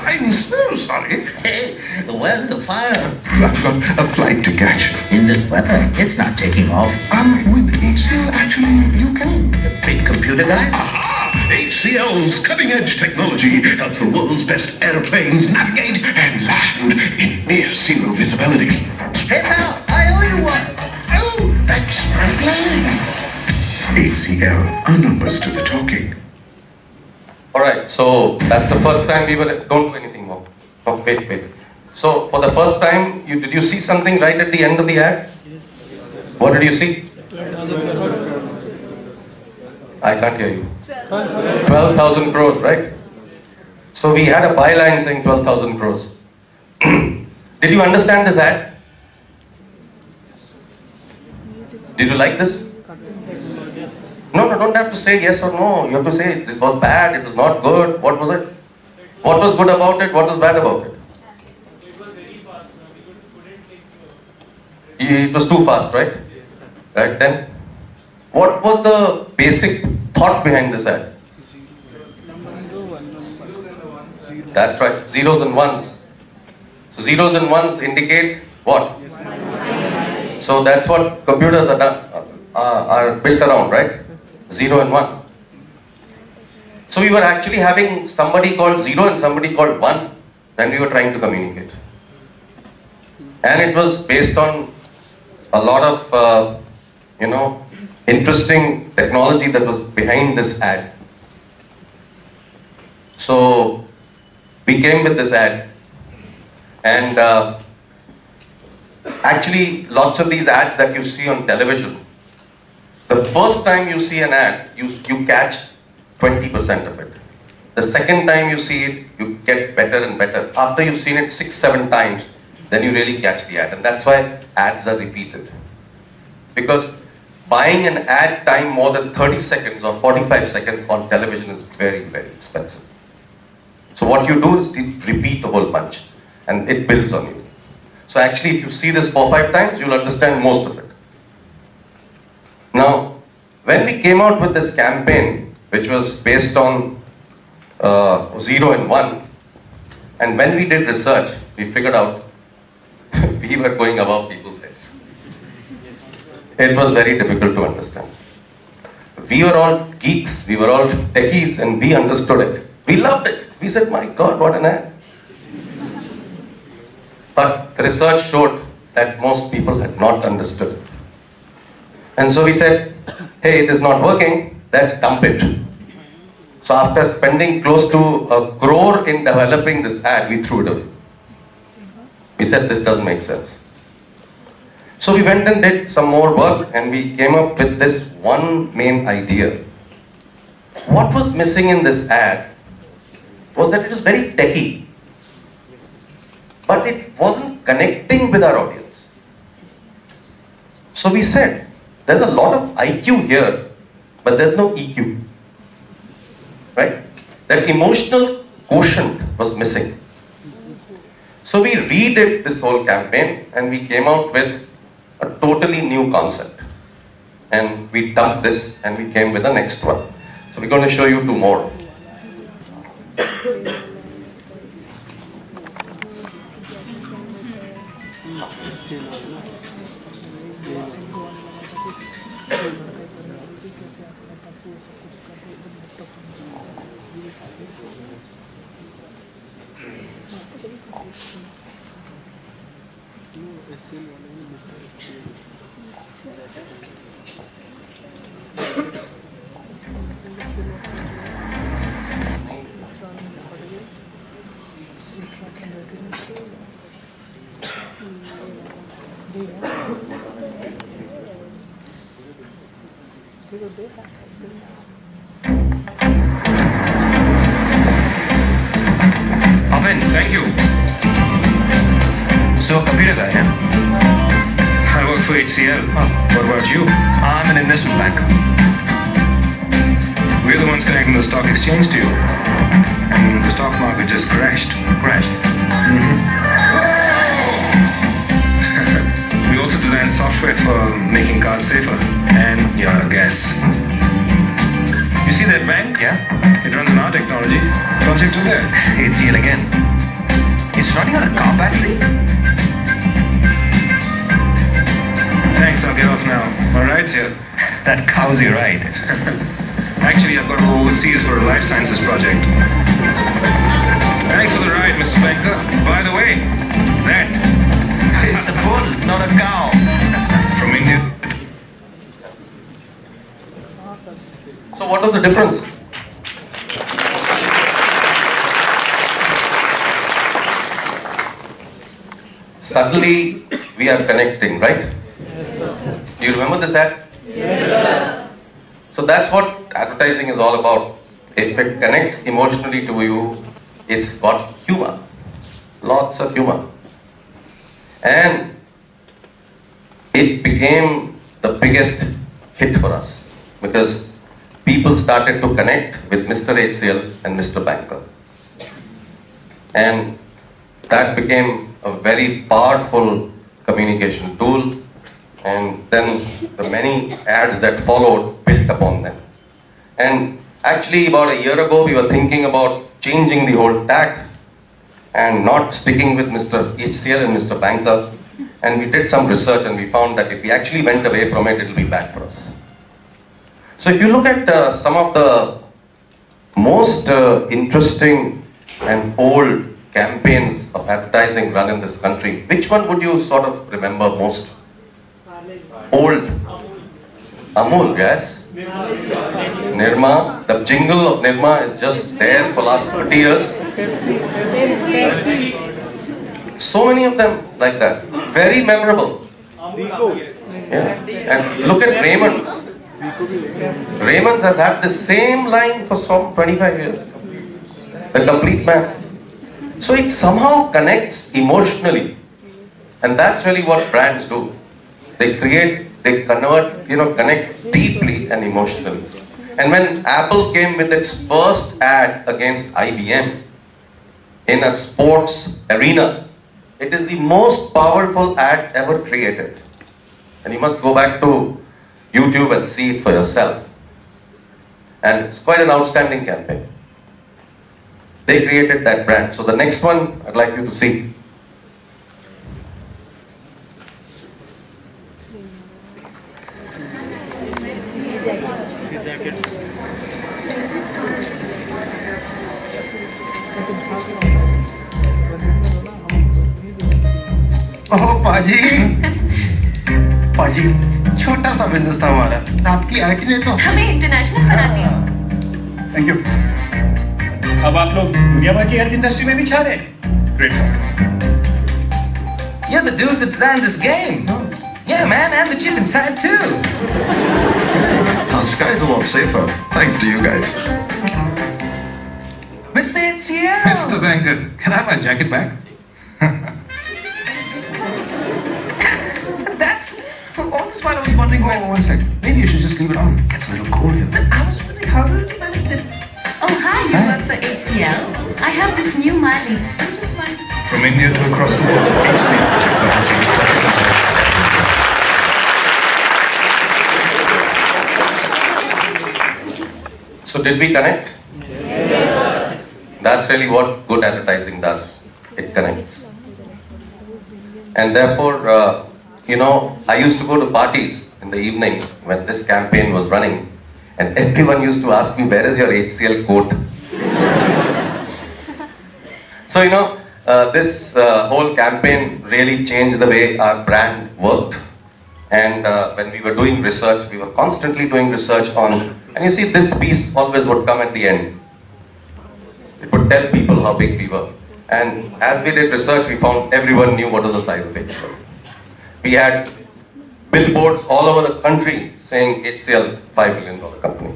I'm so sorry. Hey, where's the fire? I've got a flight to catch. In this weather, it's not taking off. With HCL, actually, you can. The big computer guy? Aha! HCL's cutting-edge technology helps the world's best airplanes navigate and land in near zero visibility. Hey, pal, I owe you one. Oh, that's my plane. HCL, our numbers to the talking. Alright, so that's the first time we were, don't do anything more. Oh, wait. So for the first time, did you see something right at the end of the ad? What did you see? I can't hear you. 12,000 crores, right? So we had a byline saying 12,000 crores. Did you understand this ad? Did you like this? No, don't have to say yes or no. You have to say it was bad, it was not good. What was it? What was good about it? What was bad about it? It was very fast. We couldn't take It was too fast, right? Right then? What was the basic thought behind this ad? That's right, zeros and ones. So zeros and ones indicate what? So that's what computers are built around, right? 0 and 1. So we were actually having somebody called 0 and somebody called 1 when we were trying to communicate. And it was based on a lot of, interesting technology that was behind this ad. So we came with this ad, and actually lots of these ads that you see on television, the first time you see an ad, you catch 20% of it. The second time you see it, you get better and better. After you've seen it 6-7 times, then you really catch the ad. And that's why ads are repeated. Because buying an ad time more than 30 seconds or 45 seconds on television is very, very expensive. So what you do is repeat the whole bunch, and it builds on you. So actually, if you see this 4-5 times, you'll understand most of it. Now, when we came out with this campaign, which was based on 0 and 1, and when we did research, we figured out we were going above people's heads. It was very difficult to understand. We were all geeks, we were all techies, and we understood it. We loved it. We said, my God, what an ad. But the research showed that most people had not understood. And so we said, hey, it is not working, let's dump it. So after spending close to 1 crore in developing this ad, we threw it away. We said, this doesn't make sense. So we went and did some more work, and we came up with this one main idea. What was missing in this ad was that it was very techy, but it wasn't connecting with our audience. So we said, there's a lot of IQ here, but there's no EQ. Right? That emotional quotient was missing. So we redid this whole campaign, and we came out with a totally new concept. And we dumped this, and we came with the next one. So we're going to show you 2 more. Amen, thank you. So, computer guy, huh? I work for HCL. What about you? I'm an investment banker. We're the ones connecting the stock exchange to you. And the stock market just crashed. Crashed? We also designed software for making cars safer. And you're a guess. You see that bank? Yeah. It runs on our technology. Project to there. HCL again. It's running on a car battery? Thanks, I'll get off now. My ride's here. That cow's your ride. Actually, I've got to go overseas for a life sciences project. Thanks for the ride, Mr. Banker. By the way, that... It's a bull, not a cow. From India. So what was the difference? Suddenly, we are connecting, right? Do you remember this ad? Yes. So that's what advertising is all about. If it connects emotionally to you, it's got humor. Lots of humor. And it became the biggest hit for us because people started to connect with Mr. HCL and Mr. Banker. And that became a very powerful communication tool, and then the many ads that followed built upon them. And actually about a year ago we were thinking about changing the whole tack and not sticking with Mr. HCL and Mr. Banker, and we did some research and we found that if we actually went away from it, it will be bad for us. So if you look at some of the most interesting and old campaigns of advertising run in this country, which one would you sort of remember most? Old. Amul, yes. Nirma. The jingle of Nirma is just there for last 30 years. So many of them like that. Very memorable. Yeah. And look at Raymond's. Raymond's has had the same line for some 25 years. The complete man. So it somehow connects emotionally. And that's really what brands do. They create, they convert, connect deeply and emotionally. And when Apple came with its first ad against IBM in a sports arena, it is the most powerful ad ever created. And you must go back to YouTube and see it for yourself. And it's quite an outstanding campaign. They created that brand. So the next one I'd like you to see. ओह पाजी पाजी छोटा सा business था हमारा, आपकी IT ने तो हमें इंटरनेशनल बना दिया। Thank you. अब आप लोग दुनिया भर की हेल्थ इंडस्ट्री में भी छा रहे हैं। Great job. You're the dudes that designed this game. Yeah, man, and the chip inside too. Our sky's a lot safer, thanks to you guys. Mr. HCL. Mr. Venkat, can I have my jacket back? That's all this while I was wondering. Oh, one sec. Maybe you should just leave it on. It gets a little cold here. But I was wondering how did you manage it? Oh, hi, you work for HCL? I have this new Mali. I just want... From India to across the world, HCL technology. So did we connect? Yes. That's really what good advertising does. It connects. And therefore, I used to go to parties in the evening when this campaign was running, and everyone used to ask me, where is your HCL coat? So, this whole campaign really changed the way our brand worked. And when we were doing research, we were constantly doing research on, and you see this piece always would come at the end. It would tell people how big we were. And as we did research, we found everyone knew what was the size of HCL. We had billboards all over the country saying HCL $5 billion company.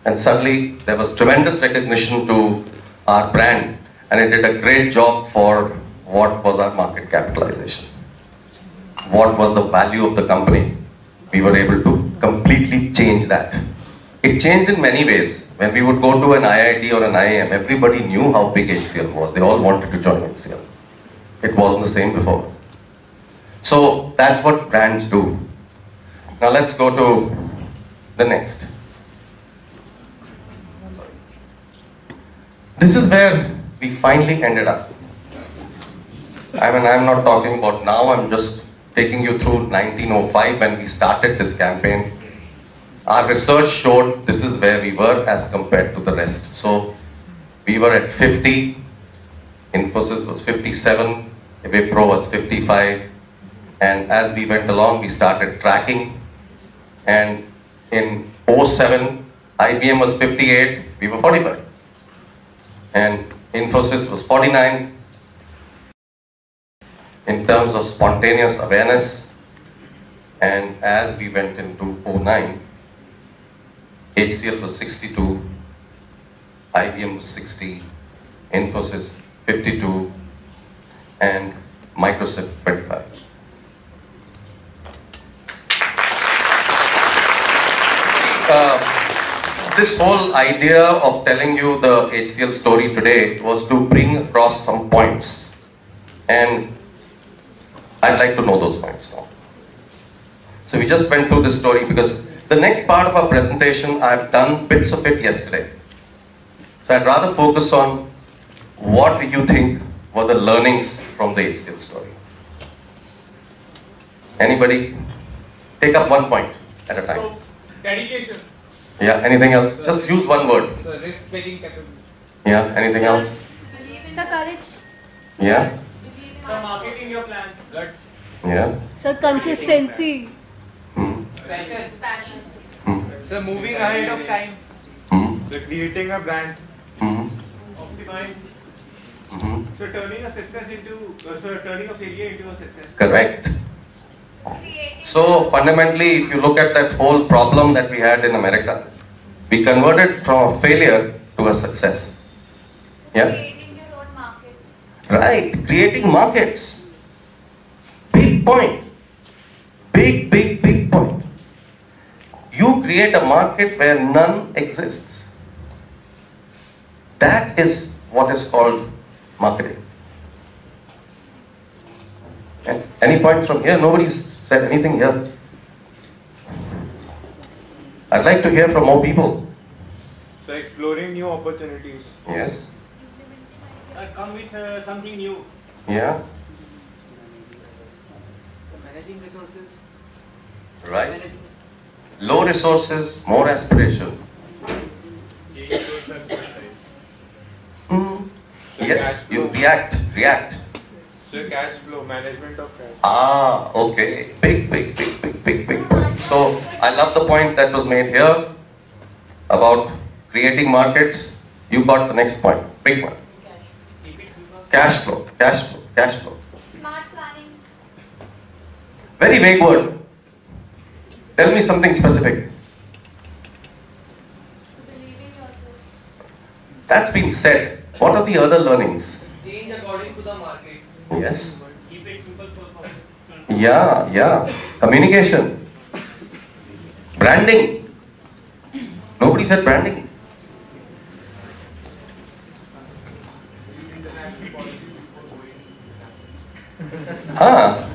And suddenly there was tremendous recognition to our brand, and it did a great job for what was our market capitalization. What was the value of the company? We were able to completely change that. It changed in many ways. When we would go to an IIT or an IIM, everybody knew how big HCL was. They all wanted to join HCL. It wasn't the same before. So that's what brands do. Now let's go to the next. This is where we finally ended up. I mean, I'm not talking about now, I'm just taking you through 1905 when we started this campaign. Our research showed this is where we were as compared to the rest. So we were at 50, Infosys was 57, Wipro was 55, and as we went along, we started tracking. And in 07, IBM was 58, we were 45. And Infosys was 49. In terms of spontaneous awareness, and as we went into 09, HCL was 62, IBM was 60, Infosys 52, and Microsoft 25. This whole idea of telling you the HCL story today was to bring across some points, and I'd like to know those points now. So we just went through this story because the next part of our presentation, I've done bits of it yesterday. So I'd rather focus on what do you think were the learnings from the HCL story. Anybody? Take up one point at a time. So, dedication. Yeah, anything else? Just use one word. So, risk-taking capability. Yeah, anything else? Sir, courage. Yeah? So, marketing your plans, guts. Yeah? Sir, consistency. Passion. Hmm. So, moving ahead of time. So creating a brand. Optimize. So, turning a failure into a success. Correct. So fundamentally, if you look at that whole problem that we had in America, we converted from a failure to a success. Yeah? Creating your own market. Right, creating markets. Big point. Big point. You create a market where none exists. That is what is called marketing. And any points from here? Nobody's said anything here. I'd like to hear from more people. So exploring new opportunities. Yes. Come with something new. Yeah. Managing resources. Right. Low resources, more aspiration. Yes, you react. So cash flow, management of cash. Ah, okay. Big. So I love the point that was made here about creating markets. You got the next point. Big one. Cash flow. Smart planning. Very vague word. Tell me something specific. Believing yourself. That's been said. What are the other learnings? Change according to the market. Yes. Keep it simple for Yeah. Communication. Branding. Nobody said branding.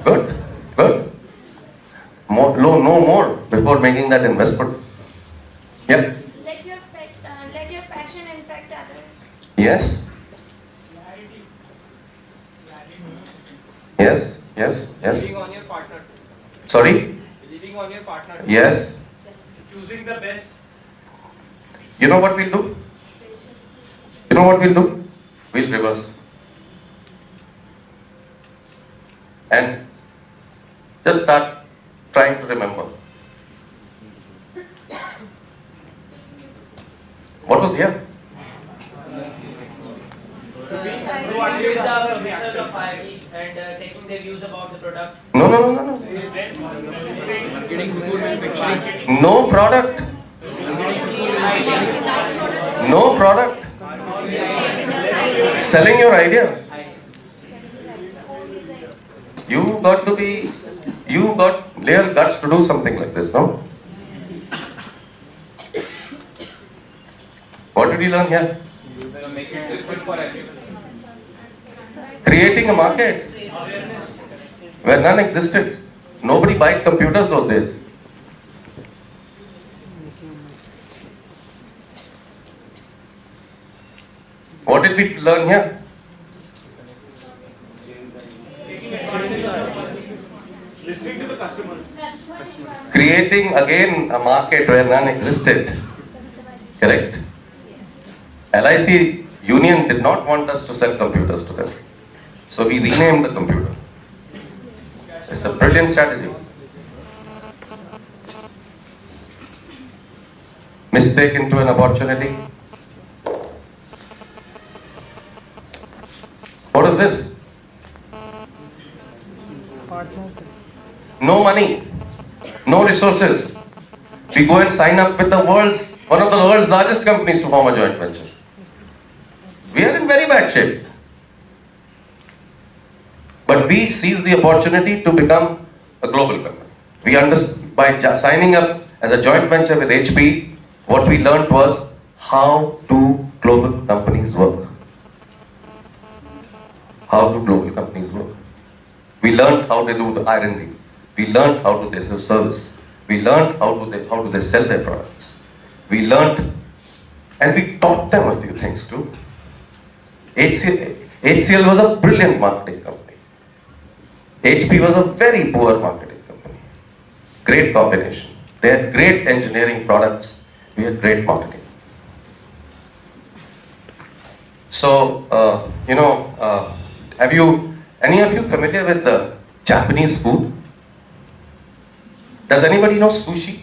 Good. No more before making that investment. Yep. Let your passion infect others. Yes. Believing on your partners. Sorry? Believing on your partners. Yes. Choosing the best. You know what we'll do? We'll reverse. And just start trying to remember. What was here? So working with the professors of IITs and taking their views about the product. No. No product. Selling your idea. You got real guts to do something like this, no? What did we learn here? Make it simple for everyone. Creating a market where none existed. Nobody bought computers those days. What did we learn here? Listening to the customers. Creating again a market where none existed. Correct. LIC Union did not want us to sell computers to them. So we renamed the computer. It's a brilliant strategy. Mistake into an opportunity. What is this? No money, no resources. We go and sign up with one of the world's largest companies to form a joint venture. We are in very bad shape. But we seize the opportunity to become a global company. By signing up as a joint venture with HP, what we learned was how do global companies work. How do global companies work? We learned how they do the R&D. We learned how do they sell service. We learned how do they sell their products. We learned, and we taught them a few things too. HCL was a brilliant marketing company. HP was a very poor marketing company. Great combination. They had great engineering products. We had great marketing. So, any of you familiar with the Japanese food? Does anybody know sushi?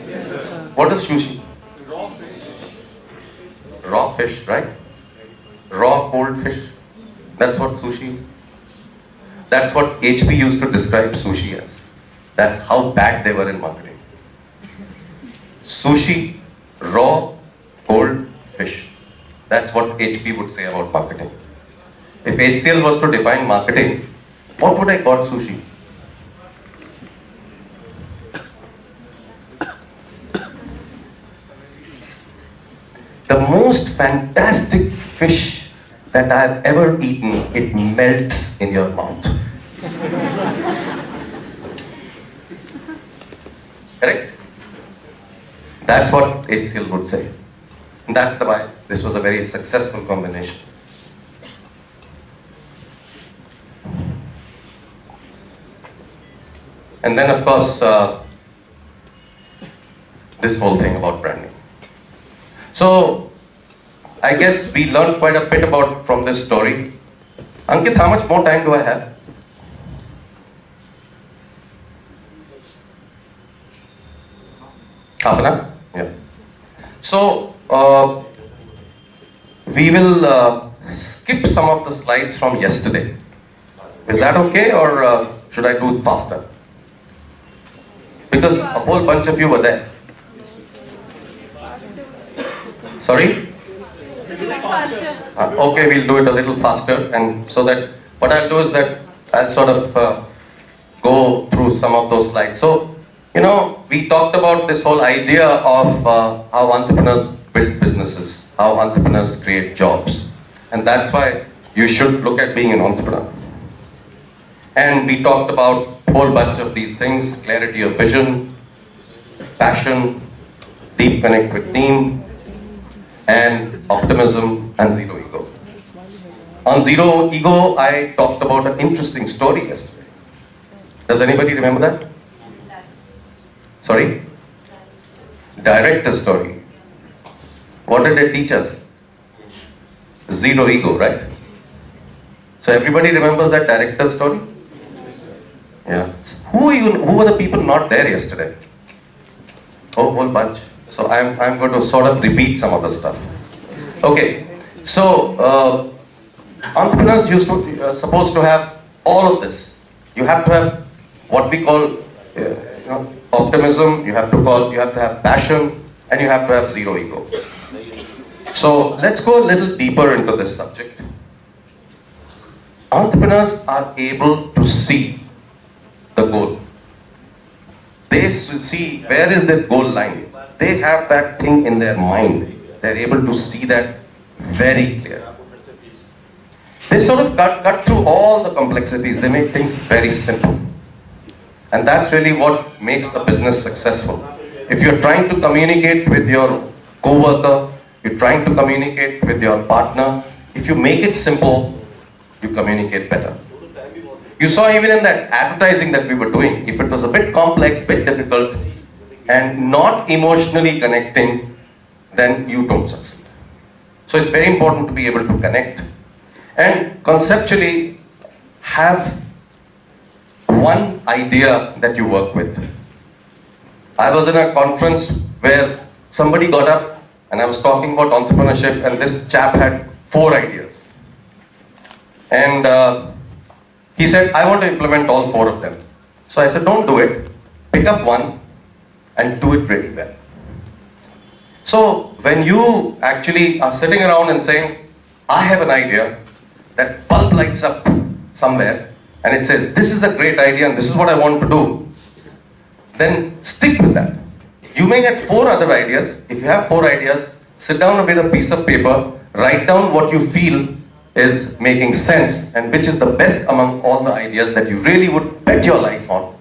Yes, sir. What is sushi? Raw fish. Raw fish, right? Raw cold fish. That's what sushi is. That's what HP used to describe sushi as. That's how bad they were in marketing. Sushi, raw, cold fish. That's what HP would say about marketing. If HCL was to define marketing, what would I call sushi? The most fantastic fish that I have ever eaten, it melts in your mouth. Correct? That's what HCL would say. And that's the why this was a very successful combination. And then of course, this whole thing about branding. So, I guess we learned quite a bit about from this story. Ankit, how much more time do I have? Half an hour? Yeah. So, we will skip some of the slides from yesterday. Is that okay, or should I do it faster? Because a whole bunch of you were there. Sorry? Okay, we'll do it a little faster, and so that what I'll do is that I'll sort of go through some of those slides. So, you know, we talked about this whole idea of how entrepreneurs build businesses, how entrepreneurs create jobs, and that's why you should look at being an entrepreneur. And we talked about a whole bunch of these things: clarity of vision, passion, deep connect with team, and optimism and zero ego. On zero ego, I talked about an interesting story yesterday. Does anybody remember that? Sorry? Director story. What did they teach us? Zero ego, right? So everybody remembers that director story? Yeah. Who were the people not there yesterday? Oh, whole bunch. So I'm going to sort of repeat some of the stuff. Okay. So entrepreneurs supposed to have all of this. You have to have what we call optimism. You have to have passion, and you have to have zero ego. So let's go a little deeper into this subject. Entrepreneurs are able to see the goal. They see where is their goal line. They have that thing in their mind. They're able to see that very clear. They sort of cut through all the complexities. They make things very simple. And that's really what makes the business successful. If you're trying to communicate with your co-worker, you're trying to communicate with your partner, if you make it simple, you communicate better. You saw even in that advertising that we were doing, if it was a bit complex, bit difficult, and not emotionally connecting, then you don't succeed. So it's very important to be able to connect and conceptually have one idea that you work with. I was in a conference where somebody got up and I was talking about entrepreneurship, and this chap had 4 ideas. And he said, I want to implement all 4 of them. So I said, don't do it. Pick up one and do it really well. So when you actually are sitting around and saying, I have an idea, that bulb lights up somewhere and it says, this is a great idea and this is what I want to do, then stick with that. You may get 4 other ideas. If you have 4 ideas, sit down with a piece of paper, write down what you feel is making sense and which is the best among all the ideas that you really would bet your life on,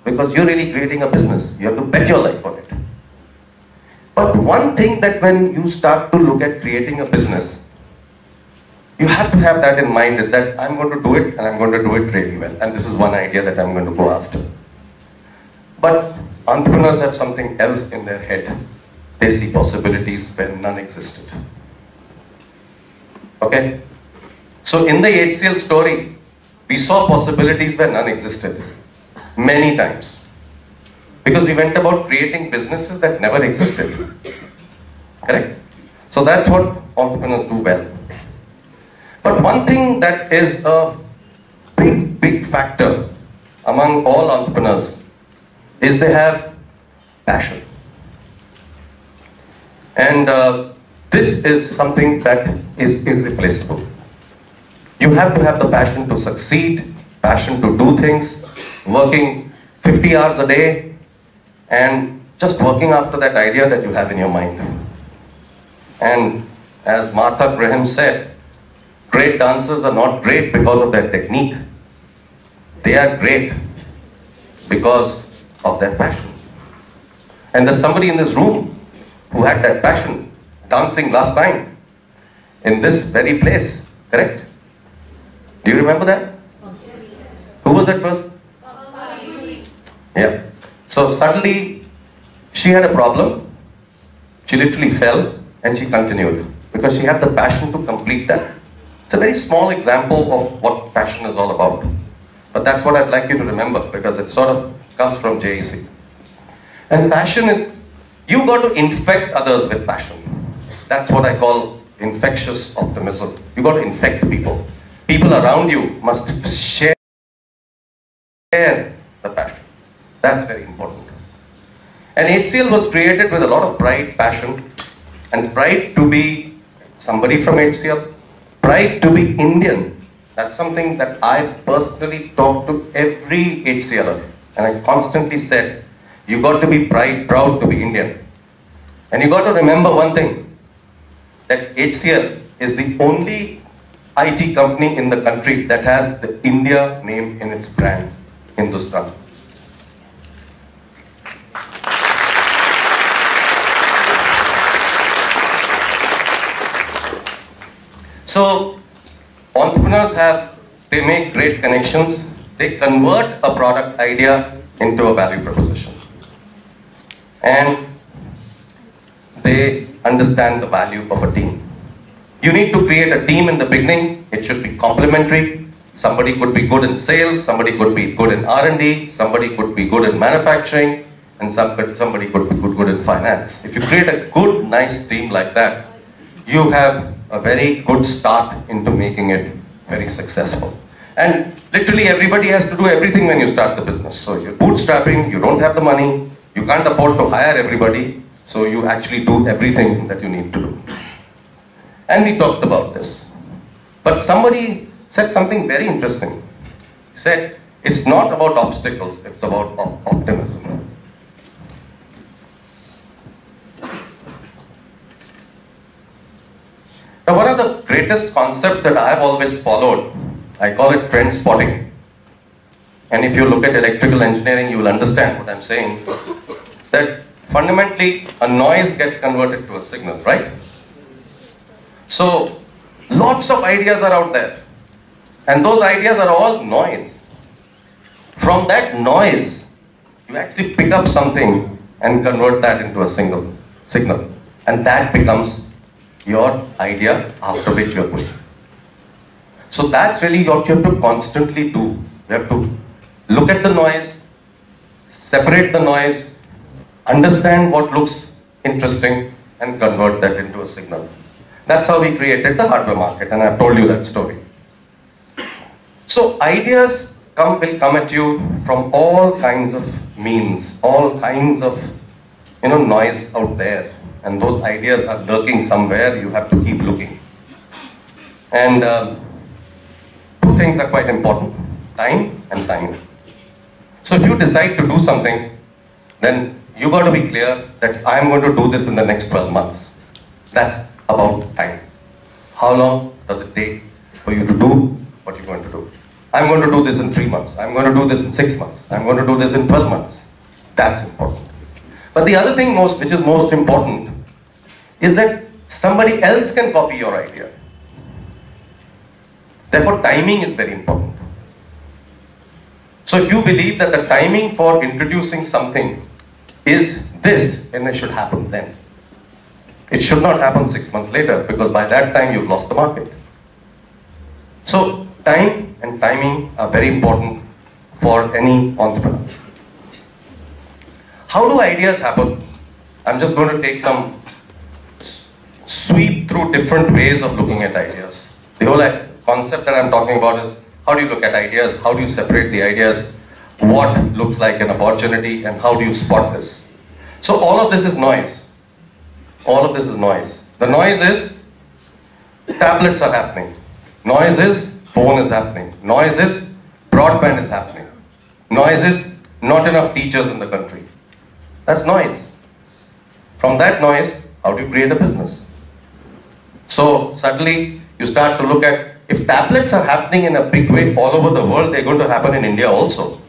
because you're really creating a business. You have to bet your life on it. But one thing that when you start to look at creating a business, you have to have that in mind, is that I'm going to do it and I'm going to do it really well, and this is one idea that I'm going to go after. But entrepreneurs have something else in their head. They see possibilities where none existed. Okay? So in the HCL story, we saw possibilities where none existed many times, because we went about creating businesses that never existed. Correct? So that's what entrepreneurs do well. But one thing that is a big factor among all entrepreneurs is they have passion. And this is something that is irreplaceable. You have to have the passion to succeed, passion to do things, working 50 hours a day and just working after that idea that you have in your mind. And as Martha Graham said, great dancers are not great because of their technique. They are great because of their passion. And there's somebody in this room who had that passion, dancing last time in this very place, correct? Do you remember that? Who was that person? Yeah. So suddenly she had a problem. She literally fell and she continued because she had the passion to complete that. It's a very small example of what passion is all about. But that's what I'd like you to remember because it sort of comes from JEC. And passion is, you got to infect others with passion. That's what I call infectious optimism. You got to infect people. People around you must share the passion. That's very important. And HCL was created with a lot of pride, passion, and pride to be somebody from HCL, pride to be Indian. That's something that I personally talk to every HCLer, and I constantly said, you got to be proud to be Indian. And you got to remember one thing, that HCL is the only IT company in the country that has the India name in its brand, Hindustan. So, entrepreneurs they make great connections, they convert a product idea into a value proposition. And they understand the value of a team. You need to create a team in the beginning. It should be complementary. Somebody could be good in sales, somebody could be good in R&D, somebody could be good in manufacturing, and somebody could be good in finance. If you create a good, nice team like that, you have a very good start into making it very successful. And literally everybody has to do everything when you start the business. So you're bootstrapping, you don't have the money, you can't afford to hire everybody, so you actually do everything that you need to do. And we talked about this. But somebody said something very interesting. He said, it's not about obstacles, it's about optimism. Now, one of the greatest concepts that I have always followed, I call it trend spotting. And if you look at electrical engineering, you will understand what I'm saying. That fundamentally, a noise gets converted to a signal, right? So, lots of ideas are out there. And those ideas are all noise. From that noise, you actually pick up something and convert that into a single signal. And that becomes your idea after which you're going. So that's really what you have to constantly do. You have to look at the noise, separate the noise, understand what looks interesting, and convert that into a signal. That's how we created the hardware market, and I've told you that story. So ideas will come at you from all kinds of means, all kinds of noise out there. And those ideas are lurking somewhere, you have to keep looking. And two things are quite important, time and timing. So if you decide to do something, then you got to be clear that I'm going to do this in the next 12 months. That's about time. How long does it take for you to do what you're going to do? I'm going to do this in 3 months. I'm going to do this in 6 months. I'm going to do this in 12 months. That's important. But the other thing which is most important is that somebody else can copy your idea. Therefore, timing is very important. So if you believe that the timing for introducing something is this, then it should happen then. It should not happen 6 months later, because by that time you've lost the market. So time and timing are very important for any entrepreneur. How do ideas happen? I'm just going to take some sweep through different ways of looking at ideas. The whole concept that I'm talking about is, how do you look at ideas? How do you separate the ideas? What looks like an opportunity, and how do you spot this? So all of this is noise. All of this is noise. The noise is tablets are happening. Noise is phone is happening. Noise is broadband is happening. Noise is not enough teachers in the country. That's noise. From that noise, how do you create a business? So suddenly you start to look at, if tablets are happening in a big way all over the world, they're going to happen in India also.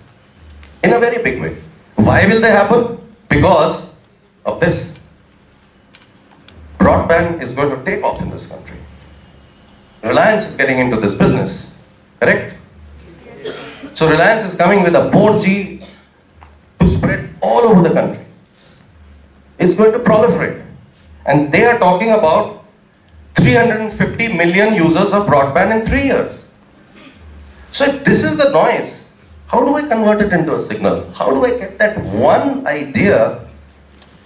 In a very big way. Why will they happen? Because of this. broadband is going to take off in this country. Reliance is getting into this business, correct? So Reliance is coming with a 4G to spread all over the country. It's going to proliferate. And they are talking about 350 million users of broadband in 3 years. So if this is the noise, how do I convert it into a signal? How do I get that one idea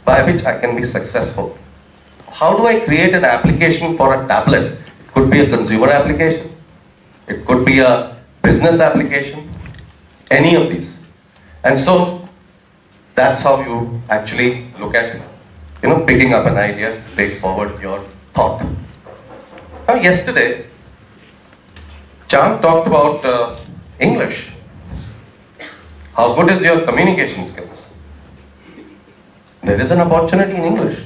by which I can be successful? How do I create an application for a tablet? It could be a consumer application. It could be a business application. Any of these. And so that's how you actually look at, picking up an idea, take forward your thought. Now yesterday, Chand talked about English. How good is your communication skills? There is an opportunity in English.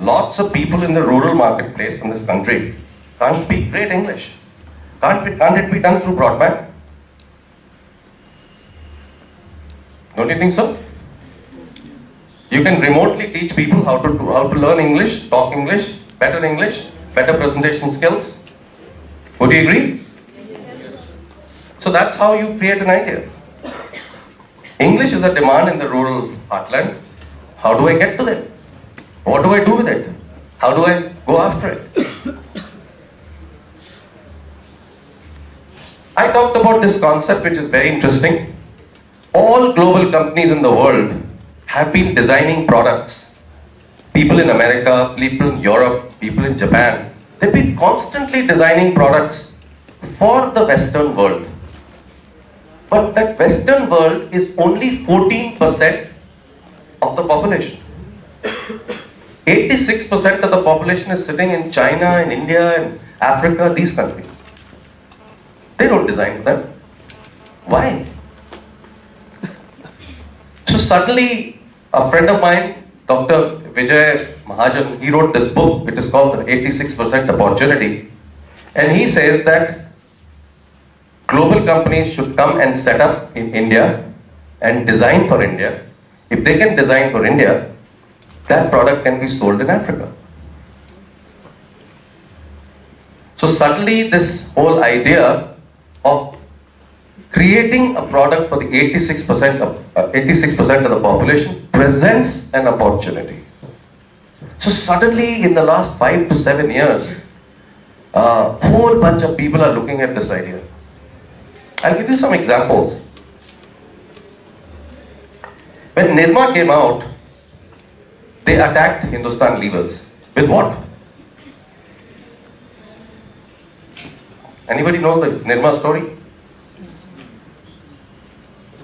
Lots of people in the rural marketplace in this country can't speak great English. Can't it be done through broadband? Don't you think so? You can remotely teach people how to learn English, talk English, better presentation skills. Would you agree? So that's how you create an idea. English is a demand in the rural heartland. How do I get to that? What do I do with it? How do I go after it? I talked about this concept which is very interesting. All global companies in the world have been designing products. People in America, people in Europe, people in Japan, they've been constantly designing products for the Western world. But that Western world is only 14% of the population. 86% of the population is sitting in China, in India, in Africa, these countries. They don't design for them. Why? So suddenly, a friend of mine, Dr. Vijay Mahajan, he wrote this book. It is called The 86% Opportunity. And he says that global companies should come and set up in India and design for India. If they can design for India, that product can be sold in Africa. So suddenly this whole idea of creating a product for the 86% of the population presents an opportunity. So suddenly in the last 5 to 7 years, a whole bunch of people are looking at this idea. I'll give you some examples. When Nirma came out, they attacked Hindustan Levers. With what? Anybody know the Nirma story?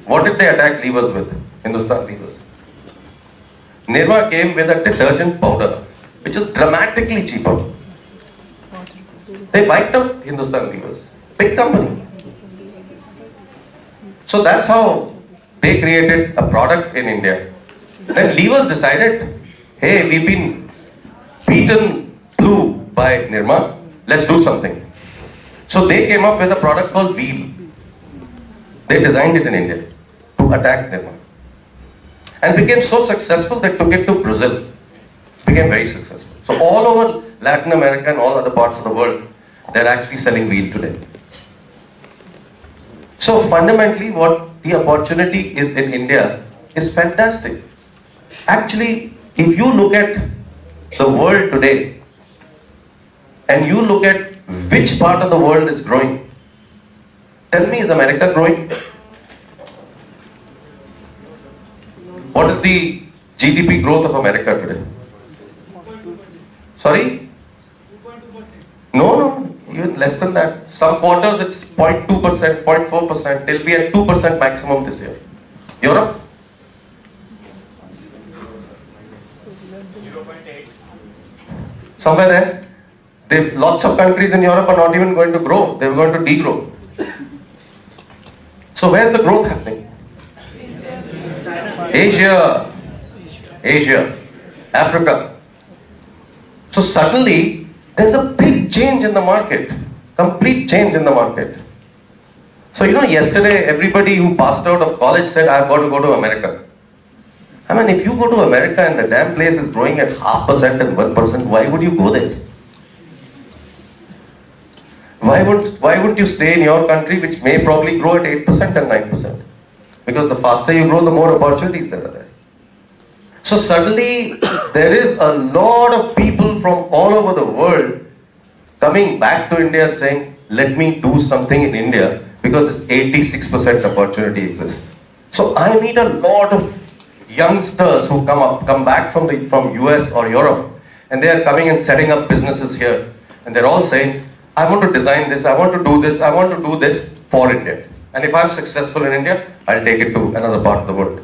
What did they attack levers with? Hindustan Levers. Nirma came with a detergent powder, which is dramatically cheaper. They wiped out Hindustan Levers. Big company. So that's how they created a product in India. Then Levers decided, hey, we've been beaten blue by Nirma, let's do something. So they came up with a product called Wheel. They designed it in India to attack Nirma. And became so successful they took it to Brazil. Became very successful. So all over Latin America and all other parts of the world, they're actually selling Wheel today. So fundamentally what the opportunity is in India is fantastic. Actually, if you look at the world today and you look at which part of the world is growing, tell me, is America growing? What is the GDP growth of America today? Sorry? No, even less than that. Some quarters it's 0.2%, 0.4%. They'll be at 2% maximum this year. Europe? 0.8. Somewhere there. Lots of countries in Europe are not even going to grow. They're going to degrow. So where's the growth happening? Asia, Africa. So suddenly there's a big change in the market, complete change in the market. So yesterday everybody who passed out of college said, I've got to go to America. I mean, if you go to America and the damn place is growing at 0.5% and 1%, why would you go there? Why wouldn't you stay in your country, which may probably grow at 8% and 9%? Because the faster you grow, the more opportunities there are there. So suddenly, there is a lot of people from all over the world coming back to India and saying, let me do something in India because this 86% opportunity exists. So I meet a lot of youngsters who come back from US or Europe, and they are coming and setting up businesses here. And they're all saying, I want to design this, I want to do this, I want to do this for India. And if I'm successful in India, I'll take it to another part of the world.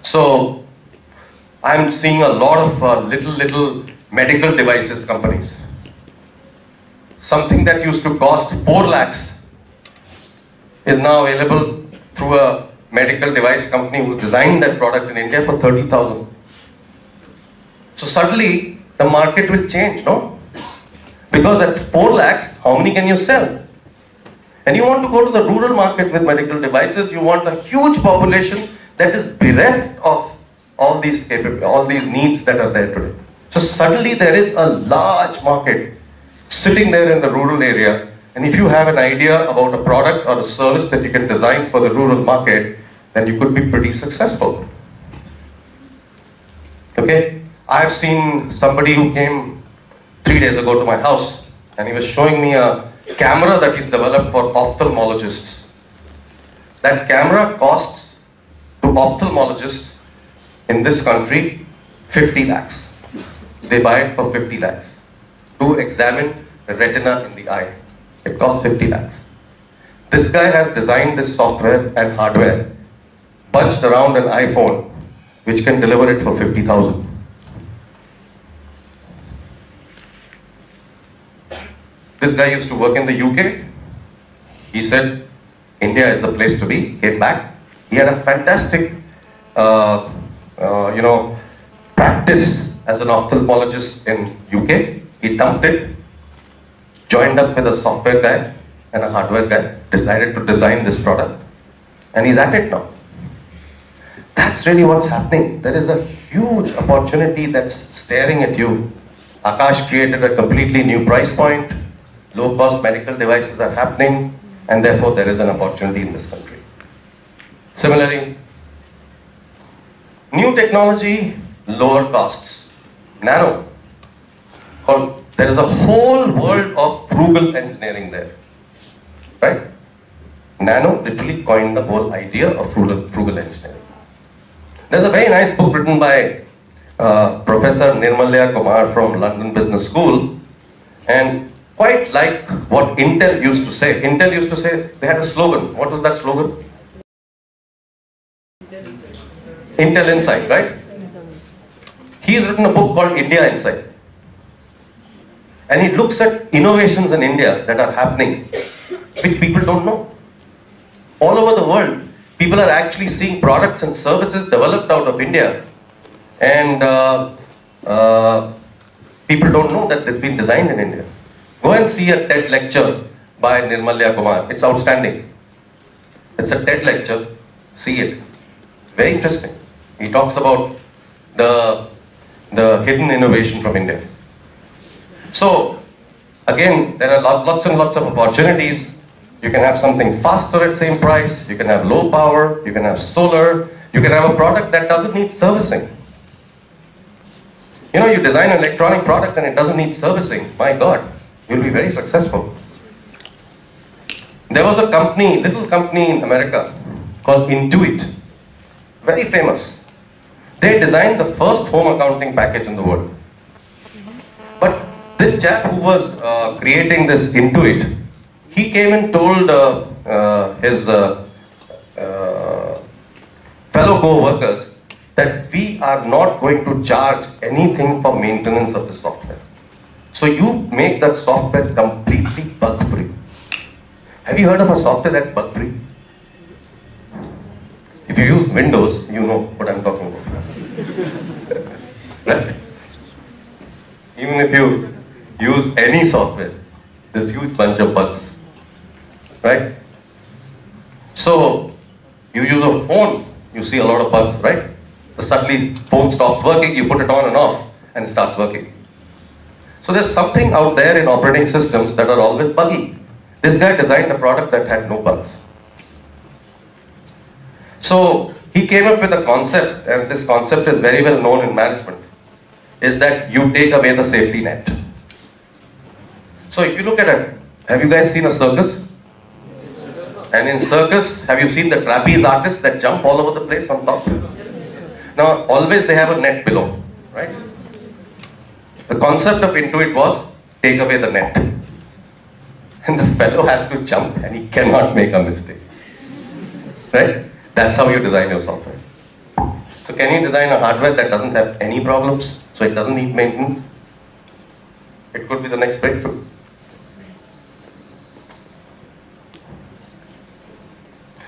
So, I'm seeing a lot of little medical devices companies. Something that used to cost 4 lakhs is now available through a medical device company who's designed that product in India for 30,000. So suddenly, the market will change, no? Because at 4 lakhs, how many can you sell? And you want to go to the rural market with medical devices, you want a huge population that is bereft of all these needs that are there today. So suddenly there is a large market sitting there in the rural area, and if you have an idea about a product or a service that you can design for the rural market, then you could be pretty successful. Okay? I've seen somebody who came 3 days ago to my house, and he was showing me a camera that he's developed for ophthalmologists. That camera costs to ophthalmologists in this country 50 lakhs. They buy it for 50 lakhs to examine the retina in the eye. It costs 50 lakhs. This guy has designed this software and hardware bunched around an iPhone which can deliver it for 50,000. This guy used to work in the UK. He said, India is the place to be. Came back. He had a fantastic, practice as an ophthalmologist in UK. He dumped it, joined up with a software guy and a hardware guy, decided to design this product, and he's at it now. That's really what's happening. There is a huge opportunity that's staring at you. Akash created a completely new price point. Low-cost medical devices are happening, and therefore there is an opportunity in this country. Similarly, new technology, lower costs. Nano. There is a whole world of frugal engineering there. Right? Nano literally coined the whole idea of frugal engineering. There's a very nice book written by Professor Nirmalya Kumar from London Business School, and quite like what Intel used to say. Intel used to say, they had a slogan. What was that slogan? Intel Insight, right? He's written a book called India Insight. And he looks at innovations in India that are happening, which people don't know. All over the world, people are actually seeing products and services developed out of India. And people don't know that it's been designed in India. Go and see a TED lecture by Nirmalya Kumar. It's outstanding. It's a TED lecture. See it. Very interesting. He talks about the hidden innovation from India. So, again, there are lots and lots of opportunities. You can have something faster at same price. You can have low power. You can have solar. You can have a product that doesn't need servicing. You know, you design an electronic product and it doesn't need servicing. My God. You'll be very successful. There was a company, little company in America called Intuit. Very famous. They designed the first home accounting package in the world. But this chap who was creating this Intuit, he came and told his fellow co-workers that we are not going to charge anything for maintenance of the software. So you make that software completely bug-free. Have you heard of a software that's bug-free? If you use Windows, you know what I'm talking about. Right? Even if you use any software, there's a huge bunch of bugs. Right? So, you use a phone, you see a lot of bugs, right? suddenly phone stops working, you put it on and off, and it starts working. So there's something out there in operating systems that are always buggy. This guy designed a product that had no bugs. So he came up with a concept, and this concept is very well known in management, is that you take away the safety net. So if you look at it, have you guys seen a circus? And in circus, have you seen the trapeze artists that jump all over the place on top? Now, always they have a net below, right? The concept of Intuit was, take away the net. And the fellow has to jump and he cannot make a mistake. Right? That's how you design your software. So can you design a hardware that doesn't have any problems, so it doesn't need maintenance? It could be the next breakthrough.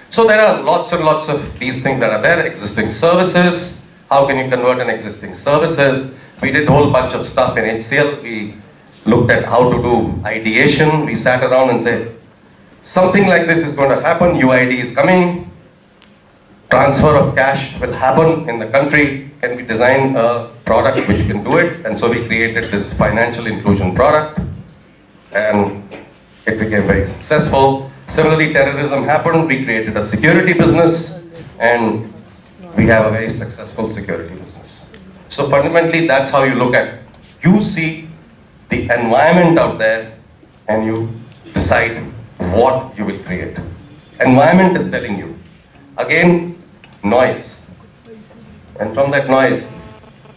So there are lots and lots of these things that are there. Existing services. How can you convert an existing services? We did a whole bunch of stuff in HCL. We looked at how to do ideation. We sat around and said, something like this is going to happen. UID is coming. Transfer of cash will happen in the country. Can we design a product which can do it? And so we created this financial inclusion product. And it became very successful. Similarly, terrorism happened. We created a security business. And we have a very successful security business. So fundamentally, that's how you look at. You see the environment out there and you decide what you will create. Environment is telling you. Again, noise. And from that noise,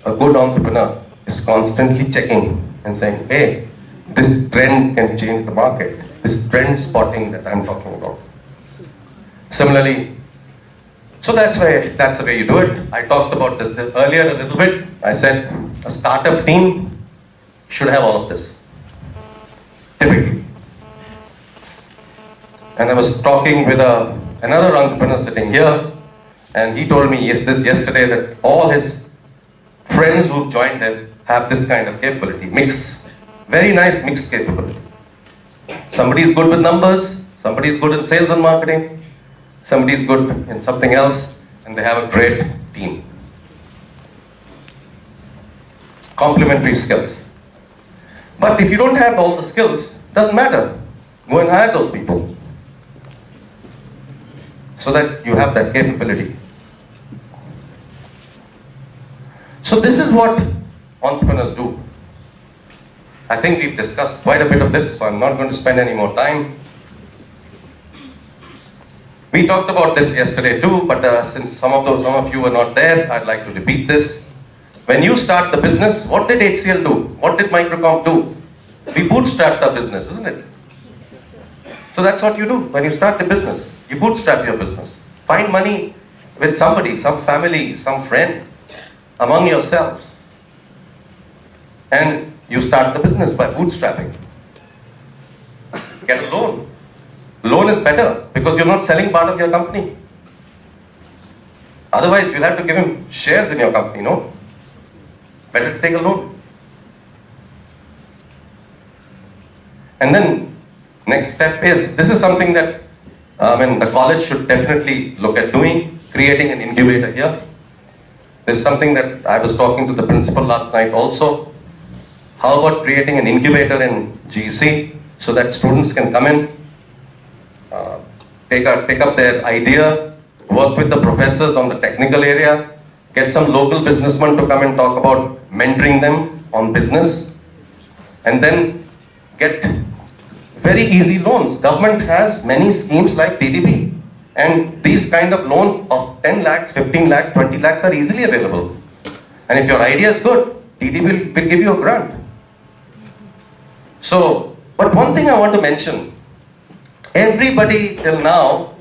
a good entrepreneur is constantly checking and saying, hey, this trend can change the market. This trend spotting that I'm talking about. Similarly, so that's the way you do it. I talked about this earlier a little bit. I said a startup team should have all of this, typically. And I was talking with another entrepreneur sitting here, and he told me yesterday that all his friends who've joined him have this kind of capability, very nice mixed capability. Somebody is good with numbers, somebody is good in sales and marketing, somebody is good in something else, and they have a great team. Complementary skills. But if you don't have all the skills, doesn't matter. Go and hire those people so that you have that capability. So this is what entrepreneurs do. I think we've discussed quite a bit of this, so I'm not going to spend any more time. We talked about this yesterday too, but since some of you were not there, I'd like to repeat this. When you start the business, what did HCL do? What did Microcomp do? We bootstrapped our business, isn't it? So that's what you do when you start the business. You bootstrap your business. Find money with somebody, some family, some friend, among yourselves. And you start the business by bootstrapping. Get a loan. Loan is better because you're not selling part of your company. Otherwise, you'll have to give him shares in your company, no? Better to take a loan. And then, next step is, this is something that the college should definitely look at doing, creating an incubator here. This is something that I was talking to the principal last night also. How about creating an incubator in GEC so that students can come in, take up their idea, work with the professors on the technical area, get some local businessmen to come and talk about mentoring them on business, and then get very easy loans. Government has many schemes like TDP, and these kind of loans of 10 lakhs, 15 lakhs, 20 lakhs are easily available. And if your idea is good, TDP will give you a grant. So, but one thing I want to mention, everybody till now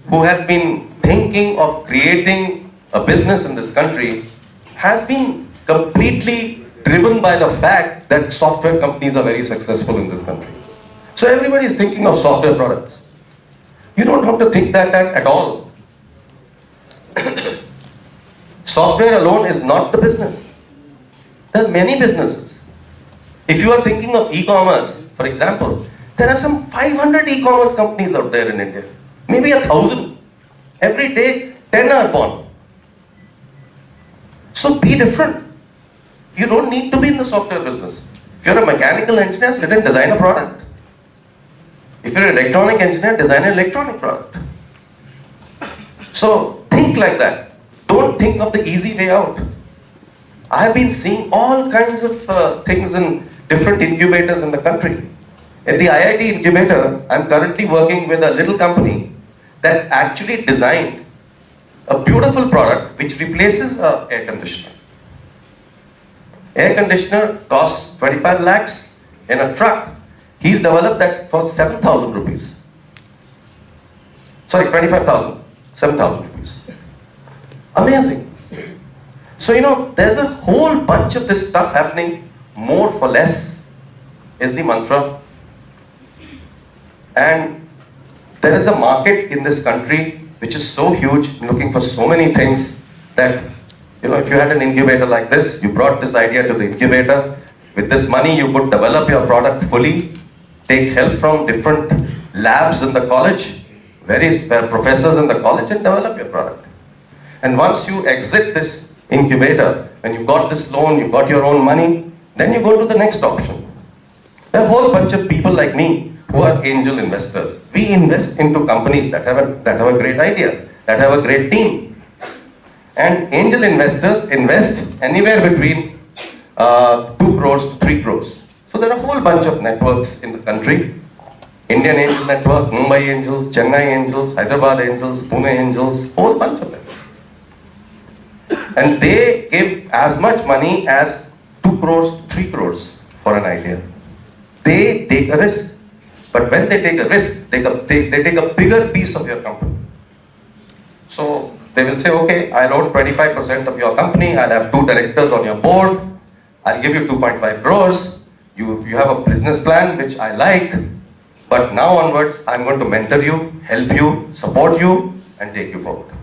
who has been thinking of creating a business in this country has been completely driven by the fact that software companies are very successful in this country. So everybody is thinking of software products. You don't have to think that at all. Software alone is not the business. There are many businesses. If you are thinking of e-commerce, for example, there are some 500 e-commerce companies out there in India. Maybe 1,000. Every day, 10 are born. So be different. You don't need to be in the software business. If you're a mechanical engineer, sit and design a product. If you're an electronic engineer, design an electronic product. So think like that. Don't think of the easy way out. I have been seeing all kinds of things in different incubators in the country. At the IIT incubator, I'm currently working with a little company that's actually designed a beautiful product which replaces an air conditioner. Air conditioner costs 25 lakhs in a truck. He's developed that for 7,000 rupees. Sorry, 25,000. 7,000 rupees. Amazing. So, you know, there's a whole bunch of this stuff happening. More for less is the mantra. And there is a market in this country which is so huge, looking for so many things that, you know, if you had an incubator like this, you brought this idea to the incubator, with this money you could develop your product fully, take help from different labs in the college, various professors in the college, and develop your product. And once you exit this incubator, when you got this loan, you got your own money, then you go to the next option. There are a whole bunch of people like me who are angel investors. We invest into companies that have a great idea, that have a great team. And angel investors invest anywhere between 2 crores to 3 crores. So there are a whole bunch of networks in the country. Indian Angel Network, Mumbai Angels, Chennai Angels, Hyderabad Angels, Pune Angels, whole bunch of them. And they give as much money as 2 crores to 3 crores for an idea. They take a risk. But when they take a risk, they take a bigger piece of your company. So they will say, okay, I'll own 25% of your company, I'll have 2 directors on your board, I'll give you 2.5 crores, you have a business plan which I like, but now onwards I'm going to mentor you, help you, support you, and take you forward.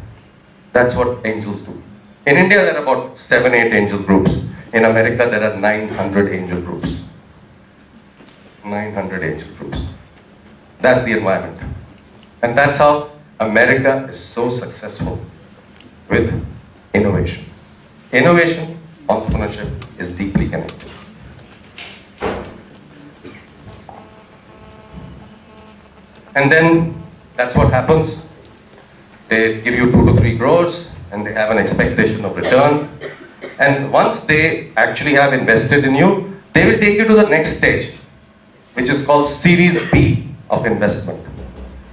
That's what angels do. In India there are about 7-8 angel groups. In America there are 900 angel groups. 900 angel groups. That's the environment. And that's how America is so successful with innovation. Innovation, entrepreneurship is deeply connected. And then that's what happens. They give you 2 to 3 crores and they have an expectation of return. And once they actually have invested in you, they will take you to the next stage, which is called Series B of investment.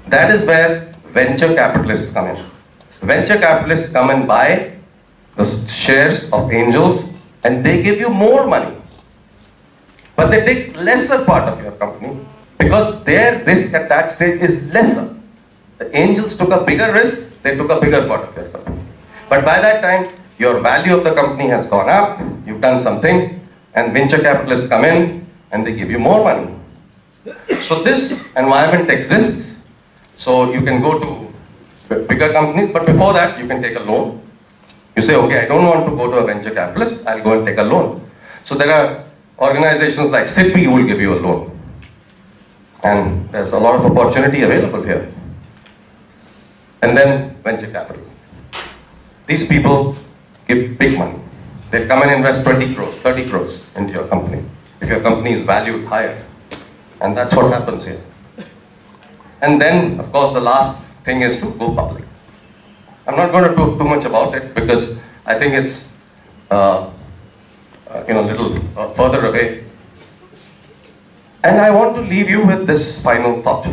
That is where venture capitalists come in. Venture capitalists come and buy the shares of angels and they give you more money. But they take lesser part of your company because their risk at that stage is lesser. The angels took a bigger risk, they took a bigger part of your company. But by that time, your value of the company has gone up, you've done something, and venture capitalists come in and they give you more money. So this environment exists, so you can go to bigger companies, but before that you can take a loan. You say, okay, I don't want to go to a venture capitalist, I'll go and take a loan. So there are organizations like SIDBI who will give you a loan. And there's a lot of opportunity available here. And then venture capital. These people give big money. They come and invest 20 crores, 30 crores into your company, if your company is valued higher. And that's what happens here. And then, of course, the last thing is to go public. I'm not going to talk too much about it because I think it's a little further away. And I want to leave you with this final thought.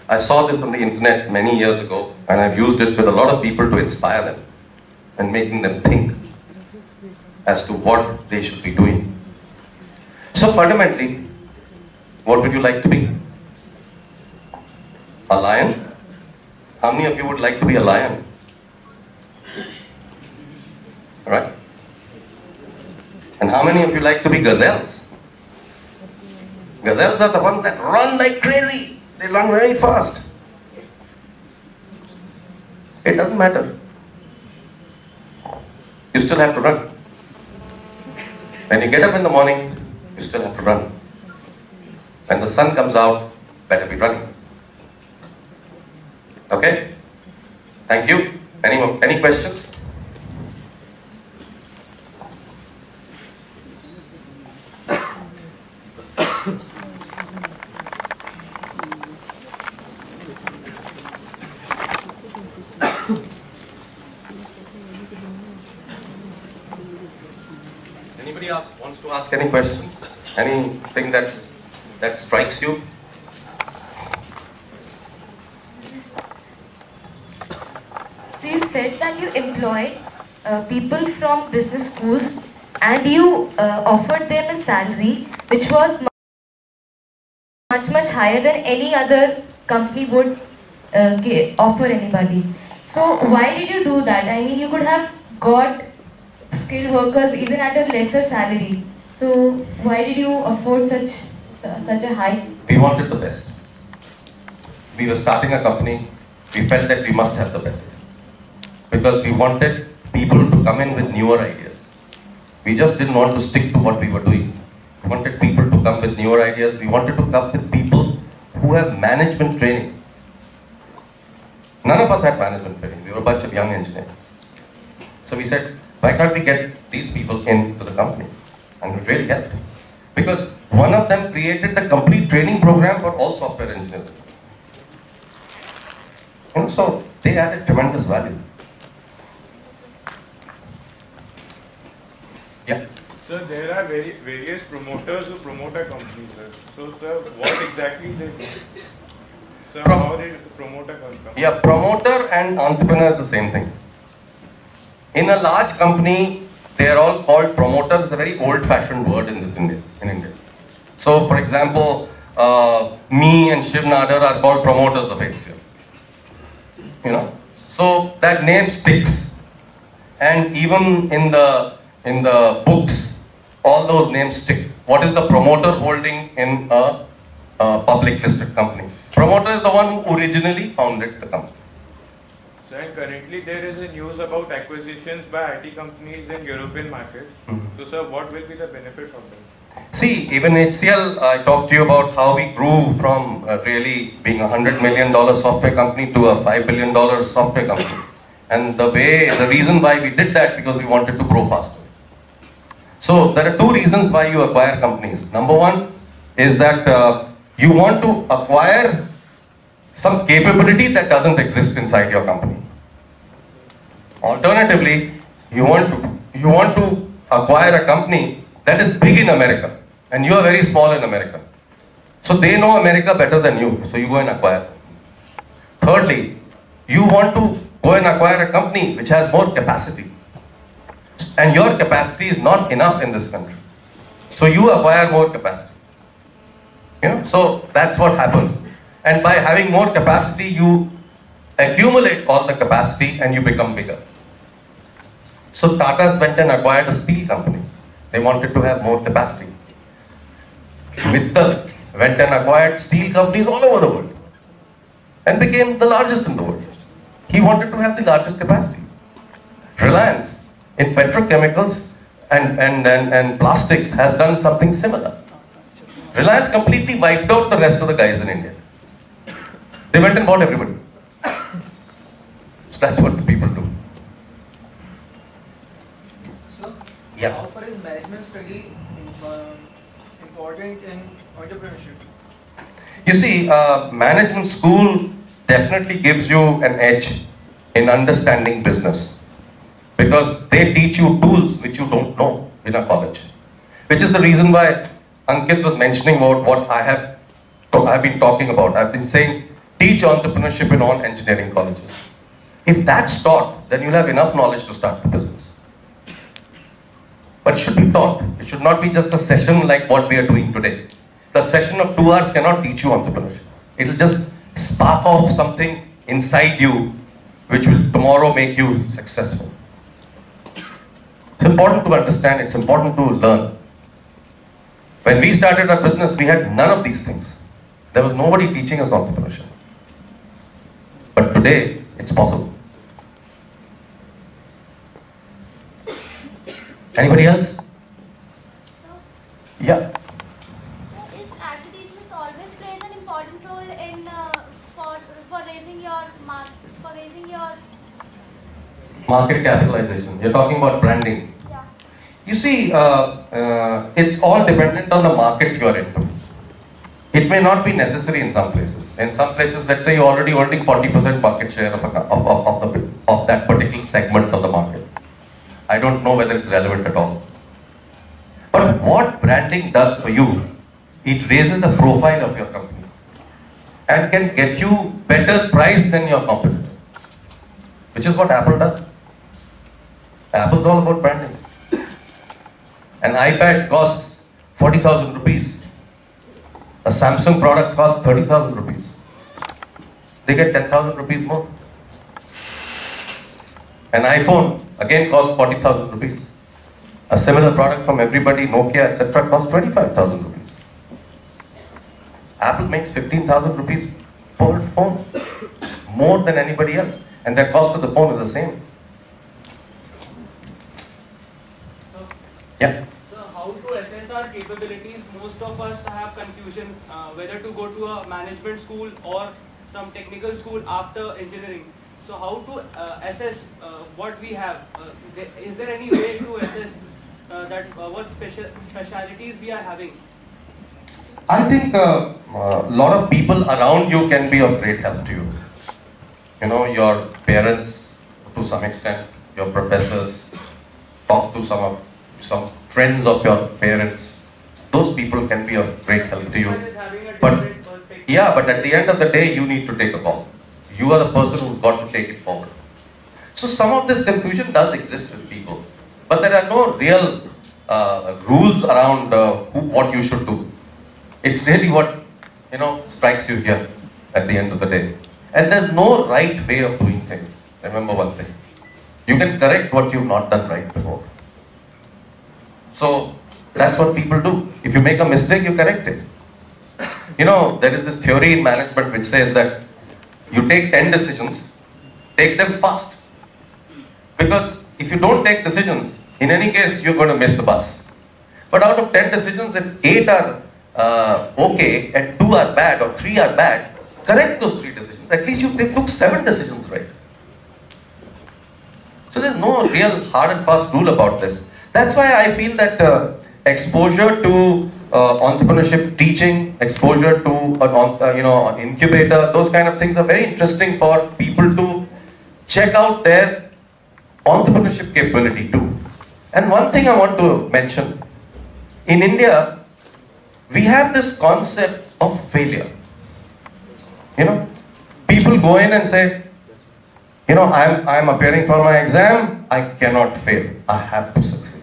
I saw this on the internet many years ago, and I've used it with a lot of people to inspire them and making them think as to what they should be doing. So fundamentally, what would you like to be? A lion? How many of you would like to be a lion? Right? And how many of you like to be gazelles? Gazelles are the ones that run like crazy. They run very fast. It doesn't matter. You still have to run. When you get up in the morning, you still have to run. When the sun comes out, better be running. Okay? Thank you. Any questions? Anybody wants to ask any questions? Anything that strikes you? So you said that you employed people from business schools and you offered them a salary which was much higher than any other company would offer anybody. So why did you do that? I mean, you could have got skilled workers even at a lesser salary. So why did you afford such a high? We wanted the best. We were starting a company. We felt that we must have the best. Because we wanted people to come in with newer ideas. We just didn't want to stick to what we were doing. We wanted people to come with newer ideas. We wanted to come with people who have management training. None of us had management training. We were a bunch of young engineers. So we said, why can't we get these people into the company? And it really helped. Because one of them created the complete training program for all software engineers. So they added tremendous value. Yeah. So there are various promoters who promote a company, sir. So sir, what exactly they do? So how did promote a company? Yeah, promoter and entrepreneur is the same thing. In a large company, they are all called promoters. It's a very old-fashioned word in India. So, for example, me and Shiv Nadar are called promoters of HCL. So that name sticks. And even in the books, all those names stick. What is the promoter holding in a public listed company? Promoter is the one who originally founded the company. So, and currently there is a news about acquisitions by IT companies in European markets. So sir, what will be the benefits of them? See, even HCL, I talked to you about how we grew from really being a $100 million software company to a $5 billion software company. And the reason why we did that, because we wanted to grow faster. So there are two reasons why you acquire companies. Number one is that you want to acquire some capability that doesn't exist inside your company. Alternatively, you want to acquire a company that is big in America and you are very small in America. So they know America better than you, so you go and acquire. Thirdly, you want to go and acquire a company which has more capacity. And your capacity is not enough in this country. So you acquire more capacity. So that's what happens. And by having more capacity, you accumulate all the capacity and you become bigger. So Tata's went and acquired a steel company. They wanted to have more capacity. Mittal went and acquired steel companies all over the world and became the largest in the world. He wanted to have the largest capacity. Reliance in petrochemicals and plastics has done something similar. Reliance completely wiped out the rest of the guys in India. They went and bought everybody. So that's what the people do. So, yeah. How far is management study important in entrepreneurship? You see, management school definitely gives you an edge in understanding business. Because they teach you tools which you don't know in a college. Which is the reason why Ankit was mentioning about what I've been talking about. I've been saying, teach entrepreneurship in all engineering colleges. If that's taught, then you'll have enough knowledge to start the business. But it should be taught. It should not be just a session like what we are doing today. The session of 2 hours cannot teach you entrepreneurship. It will just spark off something inside you which will tomorrow make you successful. It's important to understand, it's important to learn. When we started our business, we had none of these things. There was nobody teaching us entrepreneurship. But today, it's possible. Anybody else? Yeah. So is advertisements always plays an important role Market capitalization. You're talking about branding. You see, it's all dependent on the market you're into. It may not be necessary in some places. In some places, let's say you're already holding 40% market share of that particular segment of the market. I don't know whether it's relevant at all. But what branding does for you, it raises the profile of your company and can get you better price than your competitor, which is what Apple does. Apple's all about branding. An iPad costs 40,000 rupees. A Samsung product costs 30,000 rupees. They get 10,000 rupees more. An iPhone again costs 40,000 rupees. A similar product from everybody, Nokia, etc. costs 25,000 rupees. Apple makes 15,000 rupees per phone, more than anybody else, and their cost of the phone is the same. Yeah. So how to assess our capabilities? Most of us have confusion whether to go to a management school or some technical school after engineering. So how to assess what we have? Is there any way to assess that what specialities we are having? I think a lot of people around you can be of great help to you. You know, your parents to some extent, your professors, talk to some friends of your parents. Those people can be of great help to you. But yeah, but at the end of the day, you need to take a call. You are the person who's got to take it forward. So some of this confusion does exist with people, but there are no real rules around what you should do. It's really what, you know, strikes you here at the end of the day. And there's no right way of doing things. Remember one thing. You can correct what you've not done right before. So that's what people do. If you make a mistake, you correct it. You know, there is this theory in management which says that you take 10 decisions, take them fast. Because if you don't take decisions, in any case, you're going to miss the bus. But out of 10 decisions, if 8 are okay and 2 are bad or 3 are bad, correct those 3 decisions. At least you took 7 decisions right. So there's no real hard and fast rule about this. That's why I feel that exposure to entrepreneurship teaching, exposure to an incubator, those kind of things are very interesting for people to check out their entrepreneurship capability too. And one thing I want to mention, in India, we have this concept of failure. You know, people go in and say, you know, I'm appearing for my exam, I cannot fail, I have to succeed.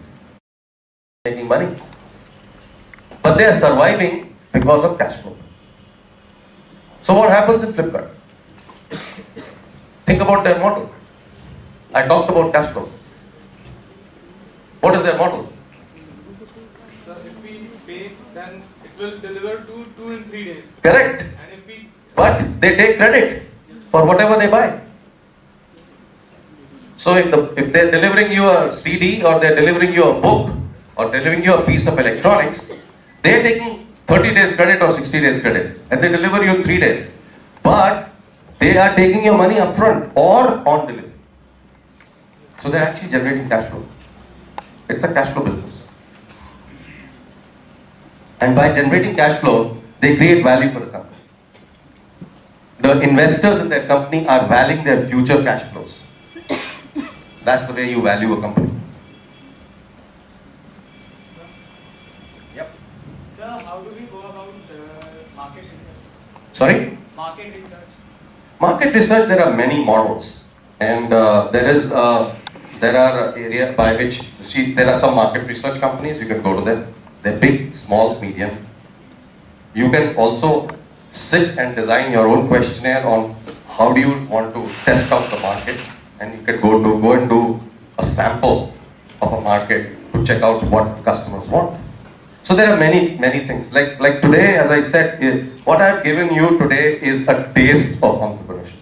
Making money. But they are surviving because of cash flow. So what happens in Flipkart? Think about their model. I talked about cash flow. What is their model? So if we pay, then it will deliver 2 in 3 days. Correct. And if we But they take credit for whatever they buy. So if they're delivering you a CD or they're delivering you a book or delivering you a piece of electronics, they're taking 30 days credit or 60 days credit and they deliver you in 3 days. But they are taking your money up front or on delivery. So they're actually generating cash flow. It's a cash flow business. And by generating cash flow, they create value for the company. The investors in their company are valuing their future cash flows. That's the way you value a company. Yep. Sir, how do we go about market research? Sorry? Market research. Market research, there are many models. And there are areas by which, see, there are some market research companies, you can go to them. They're big, small, medium. You can also sit and design your own questionnaire on how do you want to test out the market, and you can go and do a sample of a market to check out what customers want. So there are many things. Like today, as I said, what I've given you today is a taste of entrepreneurship.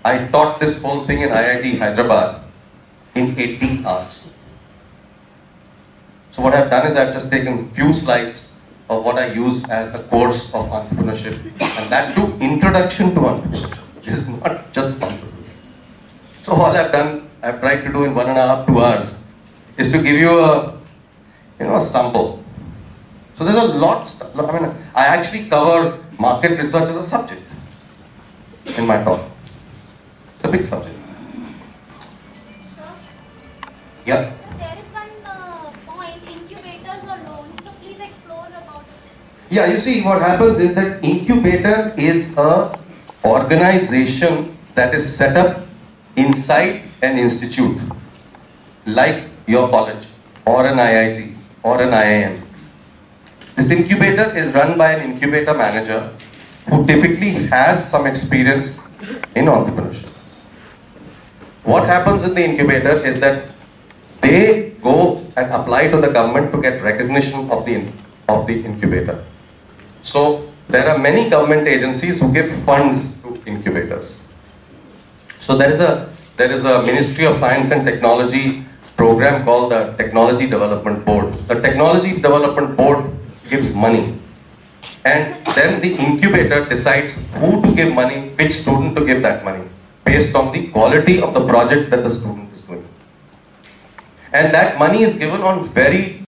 I taught this whole thing in IIT Hyderabad in 18 hours. So what I've done is I've just taken few slides of what I use as a course of entrepreneurship, and that too, introduction to entrepreneurship. This is not just entrepreneurship. So all I've done I've tried to do in 1.5 to 2 hours is to give you a sample. So there's a lot. I mean, I actually cover market research as a subject in my talk. It's a big subject. Yeah. So there is one point, incubators or loans. So please explore about it. Yeah, you see, what happens is that incubator is a organization that is set up inside an institute, like your college or an IIT or an IIM. This incubator is run by an incubator manager who typically has some experience in entrepreneurship. What happens in the incubator is that they go and apply to the government to get recognition of the incubator. So there are many government agencies who give funds to incubators. So there is a Ministry of Science and Technology program called the Technology Development Board. The Technology Development Board gives money, and then the incubator decides who to give money, which student to give that money, based on the quality of the project that the student is doing. And that money is given on very